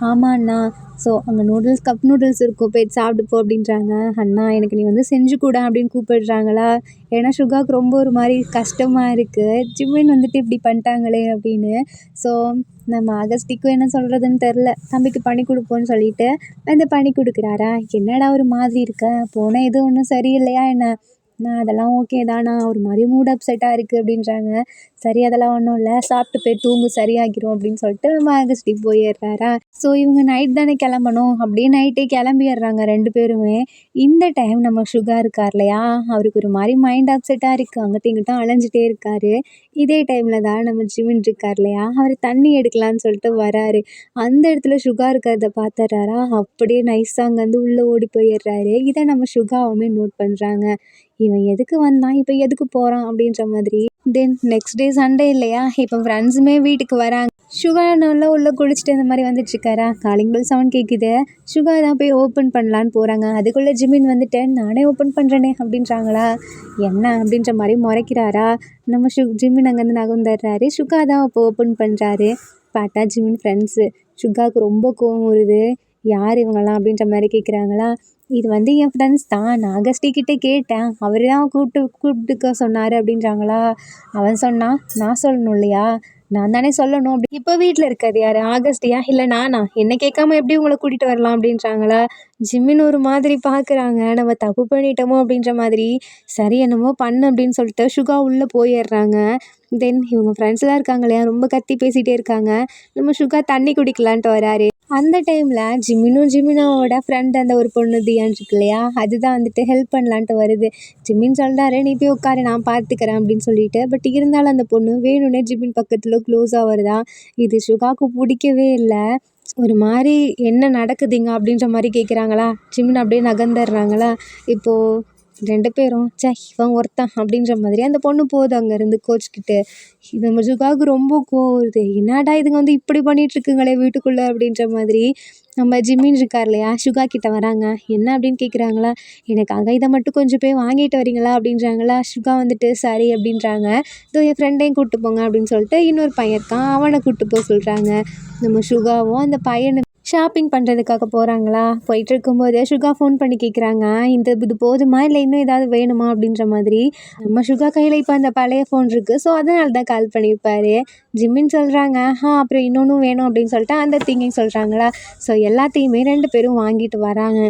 ஆமாம் அண்ணா, ஸோ அங்கே நூடுல்ஸ் கப் நூடுல்ஸ் இருக்கும், போய் சாப்பிட்டு போ அப்படின்றாங்க. அண்ணா எனக்கு நீ வந்து செஞ்சு கூட அப்படின்னு கூப்பிடுறாங்களா. ஏன்னா சுகாவுக்கு ரொம்ப ஒரு மாதிரி கஷ்டமாக இருக்குது, ஜிம்மின் வந்துட்டு இப்படி பண்ணிட்டாங்களே அப்படின்னு. ஸோ நம்ம ஆகஸ்டிக்கும் என்ன சொல்கிறதுன்னு தெரில, தம்பிக்கு பண்ணி கொடுப்போன்னு சொல்லிட்டு வந்து பண்ணி கொடுக்குறாரா. என்னடா ஒரு மாதிரி இருக்க, போனால் எதுவும் ஒன்றும் சரியில்லையா என்ன, நான் அதெல்லாம் ஓகே தானா, ஒரு மாதிரி மூட் அப்செட்டாக இருக்குது அப்படின்றாங்க. சரி அதெல்லாம் ஒன்றும் இல்லை, சாப்பிட்டு போய் தூங்கு சரியாகிரும் அப்படின்னு சொல்லிட்டு நம்ம ஆகஸ்டி போயிடுறாரா. ஸோ இவங்க நைட் தானே கிளம்பணும், அப்படியே நைட்டே கிளம்பிடுறாங்க ரெண்டு பேருமே. இந்த டைம் நம்ம சுகா இருக்கார் இல்லையா, அவருக்கு ஒரு மாதிரி மைண்ட் அப்செட்டாக இருக்குது, அங்கிட்ட இங்கிட்டும் அலைஞ்சிட்டே இருக்காரு. இதே டைமில் தான் நம்ம ஜிமின் இருக்கார் இல்லையா, அவர் தண்ணி எடுக்கலான்னு சொல்லிட்டு வராரு. அந்த இடத்துல சுகா இருக்கிறத பார்த்துறாரா, அப்படியே நைஸாக அங்கேருந்து உள்ளே ஓடி போயிடுறாரு. இதை நம்ம சுகாவுமே நோட் பண்ணுறாங்க. இவன் எதுக்கு வந்தான், இப்போ எதுக்கு போகிறான் அப்படின்ற மாதிரி. தென் நெக்ஸ்ட் டே சண்டே இல்லையா, இப்போ ஃப்ரெண்ட்ஸுமே வீட்டுக்கு வராங்க. சுகா நல்லா உள்ளே குளிச்சுட்டு இந்த மாதிரி வந்துட்டுருக்காரா. காலிங் பெல் சவுண்ட் கேட்குது, சுகா தான் போய் ஓப்பன் பண்ணலான்னு போகிறாங்க. அதுக்குள்ளே ஜிமின் வந்துட்டு நானே ஓப்பன் பண்ணுறேனே அப்படின்றாங்களா. என்ன அப்படின்ற மாதிரி முறைக்கிறாரா. நம்ம ஜிமின் அங்கேருந்து நகர்ந்துடுறாரு. சுகா தான் இப்போ ஓப்பன் பண்ணுறாரு. பார்த்தா ஜிமின் ஃப்ரெண்ட்ஸு. சுகாவுக்கு ரொம்ப கோவம் வருது, யார் இவங்கெல்லாம் அப்படின்ற மாதிரி கேட்குறாங்களா. இது வந்து என் ஃப்ரெண்ட்ஸ் தான், நான் ஆகஸ்டிக்கிட்டே கேட்டேன், அவர் தான் கூப்பிட்டுக்க சொன்னார் அப்படின்றாங்களா. அவன் சொன்னான், நான் சொல்லணும் இல்லையா, நான் தானே சொல்லணும் அப்படி. இப்போ வீட்டில் இருக்கிறது யார், ஆகஸ்டியா இல்லை நானா, என்னை கேட்காம எப்படி உங்களை கூட்டிகிட்டு வரலாம் அப்படின்றாங்களா. ஜிம்மின்னு ஒரு மாதிரி பார்க்குறாங்க, நம்ம தப்பு பண்ணிட்டோமோ அப்படின்ற மாதிரி. சரி என்னமோ பண்ணு அப்படின்னு சொல்லிட்டு சுகா உள்ளே போயிடுறாங்க. தென் இவங்க ஃப்ரெண்ட்ஸ்லாம் இருக்காங்க இல்லையா, ரொம்ப கத்தி பேசிகிட்டே இருக்காங்க. நம்ம சுகா தண்ணி குடிக்கலான்ட்டு வராரு. அந்த டைமில் ஜிமினோட ஃப்ரெண்ட் அந்த ஒரு பொண்ணு தியான் இருக்கு இல்லையா, அதுதான் வந்துட்டு ஹெல்ப் பண்ணலான்ட்டு வருது. ஜிமின் சொல்கிறாரு, நீ போய் உட்காரு நான் பார்த்துக்கிறேன் அப்படின்னு சொல்லிட்டு. பட் இருந்தாலும் அந்த பொண்ணு வேணும்னே ஜிமின் பக்கத்தில் க்ளோஸாக வருதா. இது சுகாவுக்கு பிடிக்கவே இல்லை. ஒரு மாதிரி என்ன நடக்குதுங்க அப்படின்ற மாதிரி கேட்குறாங்களா. ஜிமின் அப்படியே நகர்ந்துடுறாங்களா. இப்போது ரெண்டு பேரும் இவன் ஒருத்தன் அப்படின்ற மாதிரி அந்த பொண்ணு போகுது அங்கேருந்து கோச்சிக்கிட்டு. இது நம்ம சுகாவுக்கு ரொம்ப கோவம் வருது, என்னடா இதுங்க வந்து இப்படி பண்ணிகிட்ருக்குங்களே வீட்டுக்குள்ளே அப்படின்ற மாதிரி. நம்ம ஜிம்மின் இருக்கார் இல்லையா, சுகா கிட்ட வராங்க. என்ன அப்படின்னு கேட்குறாங்களா. எனக்காக இதை மட்டும் கொஞ்சம் போய் வாங்கிட்டு வரீங்களா அப்படின்றாங்களா. சுகா வந்துட்டு சரி அப்படின்றாங்க. இதோ என் ஃப்ரெண்டையும் கூப்பிட்டு போங்க அப்படின்னு சொல்லிட்டு இன்னொரு பையன் இருக்கான், அவனை கூப்பிட்டு போக சொல்கிறாங்க. நம்ம சுகாவும் அந்த பையனை ஷாப்பிங் பண்ணுறதுக்காக போகிறாங்களா. போயிட்டு இருக்கும்போது சுகா ஃபோன் பண்ணி கேட்குறாங்க, இது போதுமா இல்லை இன்னும் ஏதாவது வேணுமா அப்படின்ற மாதிரி. நம்ம சுகா கையில் இப்போ அந்த பழைய ஃபோன் இருக்குது, ஸோ அதனால தான் கால் பண்ணியிருப்பாரு. ஜிம்மின்னு சொல்கிறாங்க, அப்புறம் இன்னொன்றும் வேணும் அப்படின்னு சொல்லிட்டு அந்த திங்கையும் சொல்கிறாங்களா. ஸோ எல்லாத்தையுமே ரெண்டு பேரும் வாங்கிட்டு வராங்க.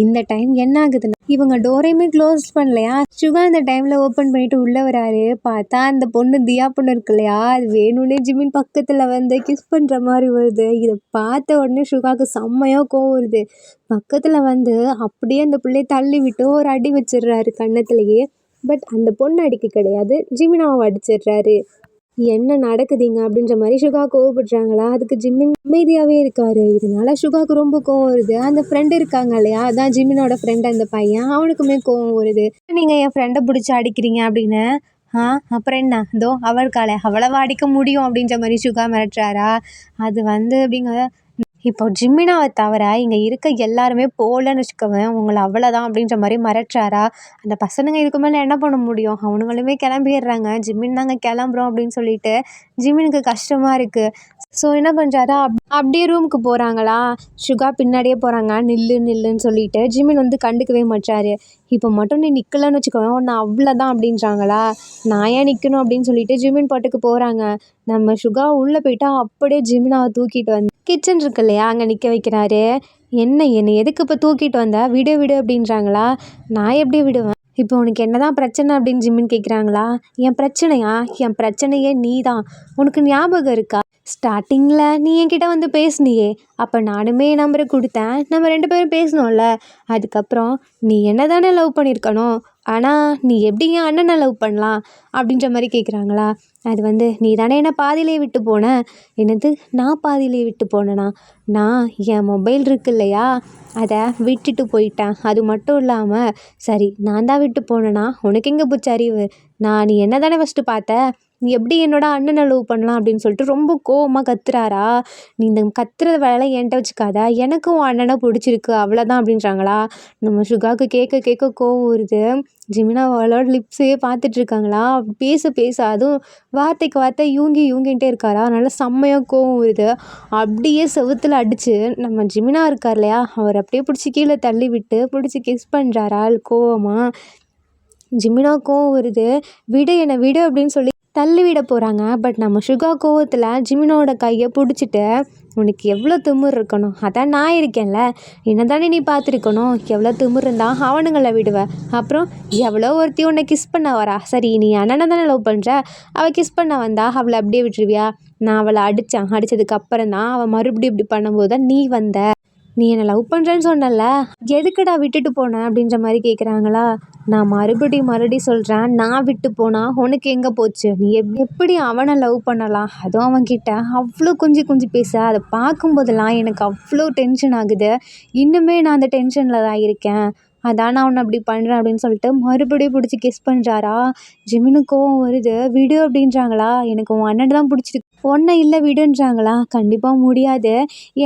இந்த டைம் என்ன ஆகுதுன்னா, இவங்க டோரையுமே க்ளோஸ் பண்ணலையா. சுகா இந்த டைமில் ஓப்பன் பண்ணிவிட்டு உள்ளே வராரு. பார்த்தா அந்த பொண்ணு தியா பொண்ணு இருக்கு இல்லையா, அது வேணும்னே ஜிம்மின் பக்கத்தில் வந்து கிஸ் பண்ணுற மாதிரி வருது. இதை பார்த்த உடனே சுகாவுக்கு செம்மையாக கோவம் வருது. பக்கத்தில் வந்து அப்படியே அந்த பிள்ளையை தள்ளி விட்டு ஒரு அடி வச்சிடுறாரு கன்னத்துலேயே. பட் அந்த பொண்ணு அடிக்க கிடையாது, ஜிமினாவை அடிச்சிடுறாரு. என்ன நடக்குதுங்க அப்படின்ற மாதிரி சுகா கோவப்படுறாங்களா. அதுக்கு ஜிம்மின் அமைதியாகவே இருக்காரு. இதனால சுகாவுக்கு ரொம்ப கோவம் வருது. அந்த ஃப்ரெண்டு இருக்காங்க இல்லையா, அதான் ஜிம்மினோட ஃப்ரெண்டு அந்த பையன், அவனுக்குமே கோவம் வருது. நீங்கள் என் ஃப்ரெண்டை பிடிச்சி அடிக்கிறீங்க அப்படின்னு. அப்புறம் என்ன, இதோ அவளுக்கால அவ்வளவா அடிக்க முடியும் அப்படின்ற மாதிரி சுகா மிரட்டுறாரா. அது வந்து அப்படிங்க இப்போ ஜிமினாவை தவிர இங்கே இருக்க எல்லாருமே போகலன்னு வச்சுக்கோவேன், உங்களை அவ்வளோதான் அப்படின்ற மாதிரி மிரட்டுறாரா. அந்த பசனுங்க இதுக்கு மேலே என்ன பண்ண முடியும், அவனுங்களுமே கிளம்பிடுறாங்க. ஜிமின் நாங்கள் கிளம்புறோம் அப்படின்னு சொல்லிட்டு ஜிமினுக்கு கஷ்டமாக இருக்குது. ஸோ என்ன பண்ணுறாரா, அப்படியே ரூமுக்கு போகிறாங்களா. சுகா பின்னாடியே போகிறாங்க. நில்லு நில்லுன்னு சொல்லிட்டு ஜிமின் வந்து கண்டுக்கவே மாட்டாரு. இப்போ மட்டும் நீ நிற்கலன்னு வச்சுக்கோவேன், உன்னை அவ்வளோதான் அப்படின்றாங்களா. நான் ஏன் நிற்கணும் அப்படின்னு சொல்லிட்டு ஜிமின் பாட்டுக்கு போகிறாங்க. நம்ம சுகா உள்ளே போயிட்டா அப்படியே ஜிமினாவை தூக்கிட்டு வந்து கிச்சன் இருக்கு இல்லையா, அங்கே நிற்க வைக்கிறாரு. என்னை எதுக்கு இப்போ தூக்கிட்டு வந்த, விடு விடு அப்படின்றாங்களா. நான் எப்படி விடுவேன், இப்போ உனக்கு என்னதான் பிரச்சனை அப்படின்னு ஜிமின் கேட்குறாங்களா. என் பிரச்சனையா, என் பிரச்சனையே நீ தான். உனக்கு ஞாபகம் இருக்கா, ஸ்டார்டிங்கில் நீ என்கிட்ட வந்து பேசுனியே, அப்போ நானுமே என் நம்பரை கொடுத்தேன், நம்ம 2 பேரும் பேசணும்ல. அதுக்கப்புறம் நீ என்ன தானே லவ் பண்ணியிருக்கணும், ஆனால் நீ எப்படி என் அண்ணனை லவ் பண்ணலாம் அப்படின்ற மாதிரி கேட்குறாங்களா. அது வந்து நீ தானே என்னை பாதியிலே விட்டு போன. என்னது, நான் பாதியிலே விட்டு போனேனா? நான் என் மொபைல் இருக்கு இல்லையா, அதை விட்டுட்டு போயிட்டேன். அது மட்டும் இல்லாமல் சரி, நான் தான் விட்டு போனேனா, உனக்கு எங்கே போச்சு அறிவு. நீ என்ன தானே ஃபஸ்ட்டு பார்த்த, நீ எப்படி என்னோட அண்ணனை லவ் பண்ணலாம் அப்படின்னு சொல்லிட்டு ரொம்ப கோவமாக கத்துறாரா. நீ இந்த கத்துற வேலை என்கிட்ட வச்சுக்காத, எனக்கு உன் அண்ணனை பிடிச்சிருக்கு அவ்வளோதான் அப்படின்றாங்களா. நம்ம சுகாவுக்கு கேட்க கேட்க கோவம் வருது. ஜிமினா அவளோட லிப்ஸையே பார்த்துட்டு இருக்காங்களா. பேச பேச அதுவும் வார்த்தைக்கு வார்த்தை யூங்கின்ட்டே இருக்காரா. அதனால செம்மையாக கோவம் வருது. அப்படியே செவுத்துல அடித்து நம்ம ஜிமினா இருக்கார் இல்லையா, அவர் அப்படியே பிடிச்சி கீழே தள்ளி விட்டு பிடிச்சி கிஸ் பண்ணுறாரா கோவமாக. ஜிமினா கோவம் வருது. விடு என்னை விடு அப்படின்னு சொல்லி தள்ளி விட போகிறாங்க. பட் நம்ம சுகா கோவத்தில் ஜிமினோட கையை பிடிச்சிட்டு, உனக்கு எவ்வளோ திமிர் இருக்கணும், அதான் நான் இருக்கேன்ல, என்ன தானே நீ பார்த்துருக்கணும், எவ்வளோ திமிர் இருந்தால் அவனுங்களை விடுவேன். அப்புறம் எவ்வளோ ஒருத்தி உன்னை கிஸ் பண்ண வரா, சரி நீ அண்ணனை தானே லவ் பண்ணுற, அவள் கிஸ் பண்ண வந்தா அவளை அப்படியே விட்டுருவியா. நான் அவளை அடித்ததுக்கு அப்புறம் தான் அவள் மறுபடியும் இப்படி பண்ணும்போது தான் நீ வந்த. நீ என்னை லவ் பண்ணுறேன்னு சொன்னல, எதுக்குடா விட்டுட்டு போனேன் அப்படின்ற மாதிரி கேட்குறாங்களா. நான் மறுபடியும் சொல்கிறேன், நான் விட்டு போனால் உனக்கு எங்கே போச்சு, நீ எப்படி அவனை லவ் பண்ணலாம், அதுவும் அவன்கிட்ட அவ்வளோ கொஞ்சி பேச, அதை பார்க்கும்போதெல்லாம் எனக்கு அவ்வளோ டென்ஷன் ஆகுது. இன்னுமே நான் அந்த டென்ஷனில் தான் இருக்கேன், அதான் நான் உன்னை அப்படி பண்ணுறேன் அப்படின்னு சொல்லிட்டு மறுபடியும் பிடிச்சி கிஸ் பண்ணுறாரா. ஜிமினுக்கு கோவம் வருது. விடு அப்படின்றாங்களா. எனக்கு உன் அண்ணன் தான் பிடிச்சிருக்கு, ஒன்றை இல்லை விடுன்றாங்களா. கண்டிப்பாக முடியாது,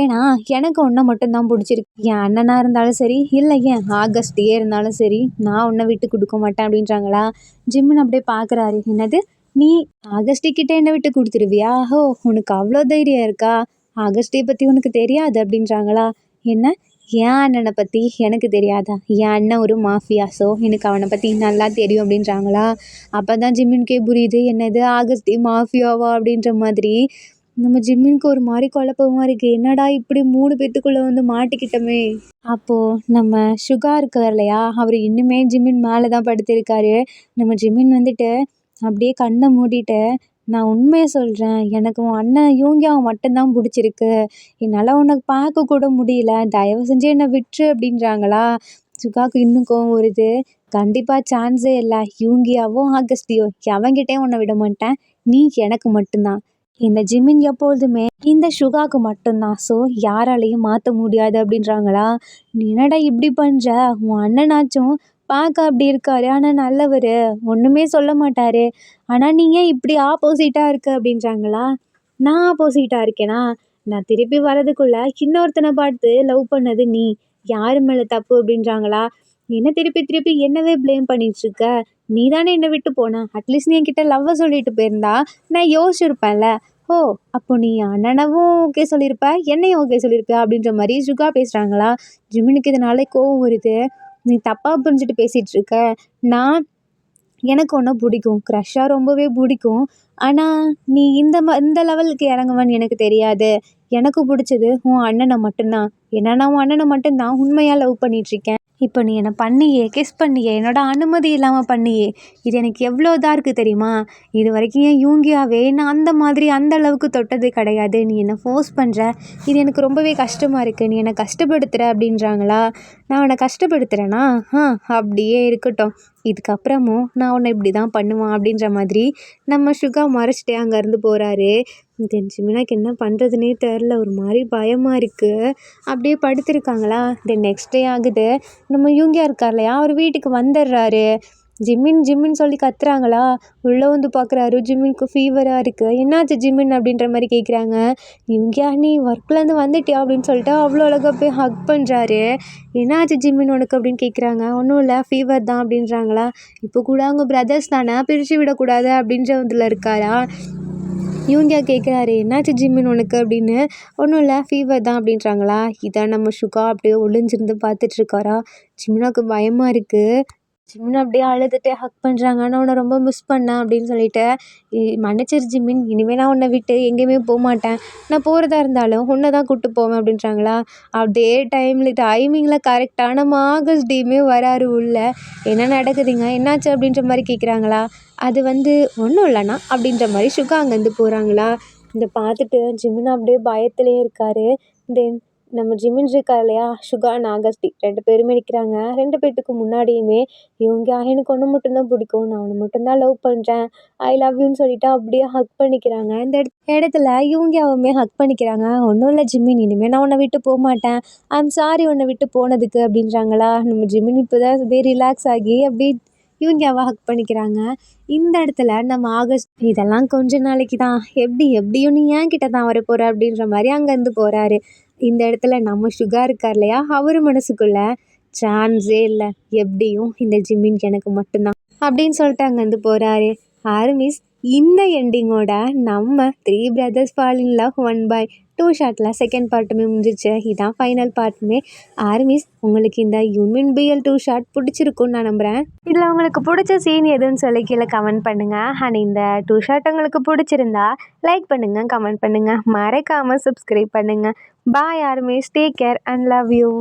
ஏன்னா எனக்கு ஒன்றை மட்டும்தான் பிடிச்சிருக்கு. என் அண்ணனாக இருந்தாலும் சரி, இல்லை ஏன் ஆகஸ்டே இருந்தாலும் சரி, நான் உன்னை விட்டு கொடுக்க மாட்டேன் அப்படின்றாங்களா. ஜிமின் அப்படியே பார்க்குறாரு. என்னது, நீ ஆகஸ்டிக்கிட்ட என்னை விட்டு கொடுத்துருவியா, ஓ உனக்கு அவ்வளோ தைரியம் இருக்கா, ஆகஸ்டே பற்றி உனக்கு தெரியாது அப்படின்றாங்களா. என்ன, என் அண்ணனை பற்றி எனக்கு தெரியாதா, என் அண்ணன் ஒரு மாஃபியா, ஸோ எனக்கு அவனை பற்றி நல்லா தெரியும் அப்படின்றாங்களா. அப்போ தான் ஜிமின்கே புரியுது, என்னது ஆகஸ்டே மாஃபியாவா அப்படின்ற மாதிரி. நம்ம ஜிம்மினுக்கு ஒரு மாதிரி குழப்பமாக இருக்குது. என்னடா இப்படி 3 பேத்துக்குள்ளே வந்து மாட்டிக்கிட்டோமே. அப்போது நம்ம சுகா இருக்கார் இல்லையா, அவர் இன்னுமே ஜிம்மின் மேலே தான் படுத்திருக்காரு. நம்ம ஜிம்மின் வந்துட்டு அப்படியே கண்ணை மூடிட்டு, நான் உண்மையை சொல்கிறேன், எனக்கு உன் அண்ணன் யூங்கியாவை மட்டும்தான் பிடிச்சிருக்கு, என்னால் உனக்கு பார்க்க கூட முடியல, தயவு செஞ்சு என்னை விட்டுரு அப்படின்றாங்களா. சுகாவுக்கு இன்னும் கோவம் வருது. கண்டிப்பாக சான்ஸே இல்லை, யூங்கியாவோ ஆகஸ்டியோ எவன்கிட்டயும் உன்னை விட மாட்டேன், நீ எனக்கு மட்டும்தான். இந்த ஜிமின் எப்பொழுதுமே இந்த சுகாவுக்கு மட்டும்தான், ஸோ யாராலையும் மாற்ற முடியாது அப்படின்றாங்களா. நீ என்னடா இப்படி பண்ணுற, உன் அண்ணனாச்சும் பார்க்க அப்படி இருக்காரு, ஆனால் நல்லவர், ஒன்றுமே சொல்ல மாட்டார், ஆனால் நீ ஏன் இப்படி ஆப்போசிட்டாக இருக்க அப்படின்றாங்களா. நான் ஆப்போசிட்டாக இருக்கேனா, நான் திருப்பி வரதுக்குள்ளே இன்னொருத்தனை பார்த்து லவ் பண்ணது நீ, யார் மேலே தப்பு அப்படின்றாங்களா. என்ன திருப்பி திருப்பி என்னவே ப்ளேம் பண்ணிகிட்ருக்க, நீ தானே என்னை விட்டு போன, அட்லீஸ்ட் நீ என்கிட்ட லவ்வை சொல்லிட்டு போயிருந்தா நான் யோசிச்சிருப்பேன்ல. ஓ அப்போ நீ அண்ணனவும் ஓகே சொல்லியிருப்ப, என்னையும் ஓகே சொல்லியிருப்ப அப்படின்ற மாதிரி சுகா பேசுகிறாங்களா. ஜிமினுக்கு இதனால கோவம் வருது. நீ தப்பாக புரிஞ்சுட்டு பேசிகிட்டு இருக்க, நான் எனக்கு ஒன்றை பிடிக்கும், க்ரஷ்ஷாக ரொம்பவே பிடிக்கும், ஆனால் நீ இந்த லெவலுக்கு இறங்குவேன்னு எனக்கு தெரியாது. எனக்கு பிடிச்சது உன் அண்ணனை மட்டும்தான், ஏன்னா நான் உன் அண்ணனை மட்டும்தான் உண்மையாக லவ் பண்ணிகிட்ருக்கேன். இப்போ நீ என்னை பண்ணியே, கிஸ் பண்ணியே, என்னோட அனுமதி இல்லாமல் பண்ணியே, இது எனக்கு எவ்வளோ இதாக இருக்குது தெரியுமா. இது வரைக்கும் என் யூங்கியாவே நான் அந்த அளவுக்கு தொட்டது கிடையாது, நீ என்னை ஃபோர்ஸ் பண்ணுற, இது எனக்கு ரொம்பவே கஷ்டமாக இருக்குது, நீ என்னை கஷ்டப்படுத்துகிற அப்படின்றாங்களா. நான் உன்னை கஷ்டப்படுத்துகிறேன்னா, அப்படியே இருக்கட்டும், இதுக்கப்புறமும் நான் உன்னை இப்படி தான் பண்ணுவான் அப்படின்ற மாதிரி நம்ம சுகா மறைச்சிட்டே அங்கேருந்து போகிறாரு. ஜிமினாக்கு என்ன பண்ணுறதுனே தெரில, ஒரு மாதிரி பயமாக இருக்குது. அப்படியே படுத்திருக்காங்களா. தென் நெக்ஸ்ட் டே ஆகுது. நம்ம யூங்கியா இருக்கார் இல்லையா, அவர் வீட்டுக்கு வந்துடுறாரு. ஜிமின் ஜிம்மின்னு சொல்லி கத்துறாங்களா? உள்ளே வந்து பார்க்குறாரு, ஜிமின்க்கு ஃபீவராக இருக்குது. என்னாச்சு ஜிமின் அப்படின்ற மாதிரி கேட்குறாங்க. இங்கேயா நீ ஒர்க்லேருந்து வந்துட்டியா அப்படின்னு சொல்லிட்டு அவ்வளோ அழகாக போய் ஹக் பண்ணுறாரு. என்னாச்சு ஜிமின் உனக்கு அப்படின்னு கேட்குறாங்க. ஒன்றும் இல்லை ஃபீவர் தான் அப்படின்றாங்களா. இப்போ கூட அவங்க பிரதர்ஸ் தானே, பிரித்து விடக்கூடாது அப்படின்றதுல இருக்காரா. இவங்க கேட்குறாரு என்னாச்சு ஜிம்மின் உனக்கு அப்படின்னு. ஒன்றும் இல்லை ஃபீவர் தான் அப்படின்றாங்களா. இதான் நம்ம சுகா அப்படியே ஒளிஞ்சிருந்து பார்த்துட்ருக்காரா. ஜிம்னாவுக்கு பயமாக இருக்குது. ஜிமின் அப்படியே அழுதுட்டு ஹக் பண்ணுறாங்க. நான் உன்னை ரொம்ப மிஸ் பண்ணேன் அப்படின்னு சொல்லிட்டு. மன்னிச்சிரு ஜிமின், இனிமேல் நான் உன்னை விட்டு எங்கேயுமே போக மாட்டேன். நான் போகிறதா இருந்தாலும் உன்னை தான் கூப்பிட்டு போவேன் அப்படின்றாங்களா. அதே டைமிங்கில் கரெக்டாக நம்ம ஆகஸ்ட் டீமே வராரு உள்ள. என்ன நடக்குதுங்க, என்னாச்சு அப்படின்ற மாதிரி கேட்குறாங்களா. அது வந்து ஒன்றும் இல்லைண்ணா அப்படின்ற மாதிரி சுகா அங்கேருந்து போகிறாங்களா. இதை பார்த்துட்டு ஜிமின் அப்படியே பயத்துலேயே இருக்கார். தென் நம்ம ஜிமின் இருக்கா இல்லையா, சுகா அண்ட் ஆகஸ்டி 2 பேருமே நிற்கிறாங்க. 2 பேர்த்துக்கு முன்னாடியுமே இவங்க எனக்கு ஒன்று மட்டும்தான் பிடிக்கும், நான் ஒன்று மட்டும்தான் லவ் பண்ணுறேன், ஐ லவ் யூன்னு சொல்லிட்டு அப்படியே ஹக் பண்ணிக்கிறாங்க. இந்த இடத்துல இவங்கவுமே ஹக் பண்ணிக்கிறாங்க. ஒன்றும் இல்லை ஜிமின், இனிமேல் நான் உன்னை விட்டு போக மாட்டேன், ஐம் சாரி உன்னை விட்டு போனதுக்கு அப்படின்றாங்களா. நம்ம ஜிமின் இப்போ தான் அப்படியே ரிலாக்ஸ் ஆகி அப்படியே இவங்க ஹக் பண்ணிக்கிறாங்க. இந்த இடத்துல நம்ம ஆகஸ்ட் இதெல்லாம் கொஞ்ச நாளைக்கு தான், எப்படியும் நீ ஏன் கிட்ட தான் வர போகிற அப்படின்ற மாதிரி அங்கேருந்து போகிறாரு. இந்த இடத்துல நம்ம சுகா இருக்கார் இல்லையா, அவர் மனசுக்குள்ள சான்ஸே இல்லை, எப்படியும் இந்த ஜிம்மின் எனக்கு மட்டும்தான் அப்படின்னு சொல்லிட்டு அங்கேருந்து போகிறாரு. ஆர்மிஸ் இந்த எண்டிங்கோட நம்ம 3 பிரதர்ஸ் ஃபால் இன் லவ் 1/2 ஷார்ட்டில் செகண்ட் பார்ட்டுமே முடிஞ்சிச்சு. இதான் ஃபைனல் பார்ட்டுமே. ஆர்மிஸ் உங்களுக்கு இந்த யூனியன் பிஎல் 2 ஷார்ட் பிடிச்சிருக்குன்னு நான் நம்புகிறேன். இதில் உங்களுக்கு பிடிச்ச சீன் எதுன்னு சொல்லி கீழே கமெண்ட் பண்ணுங்கள். அண்ட் இந்த 2 ஷார்ட் உங்களுக்கு பிடிச்சிருந்தா லைக் பண்ணுங்கள், கமெண்ட் பண்ணுங்கள், மறக்காமல் சப்ஸ்கிரைப் பண்ணுங்கள். Bye armies, take care and love you.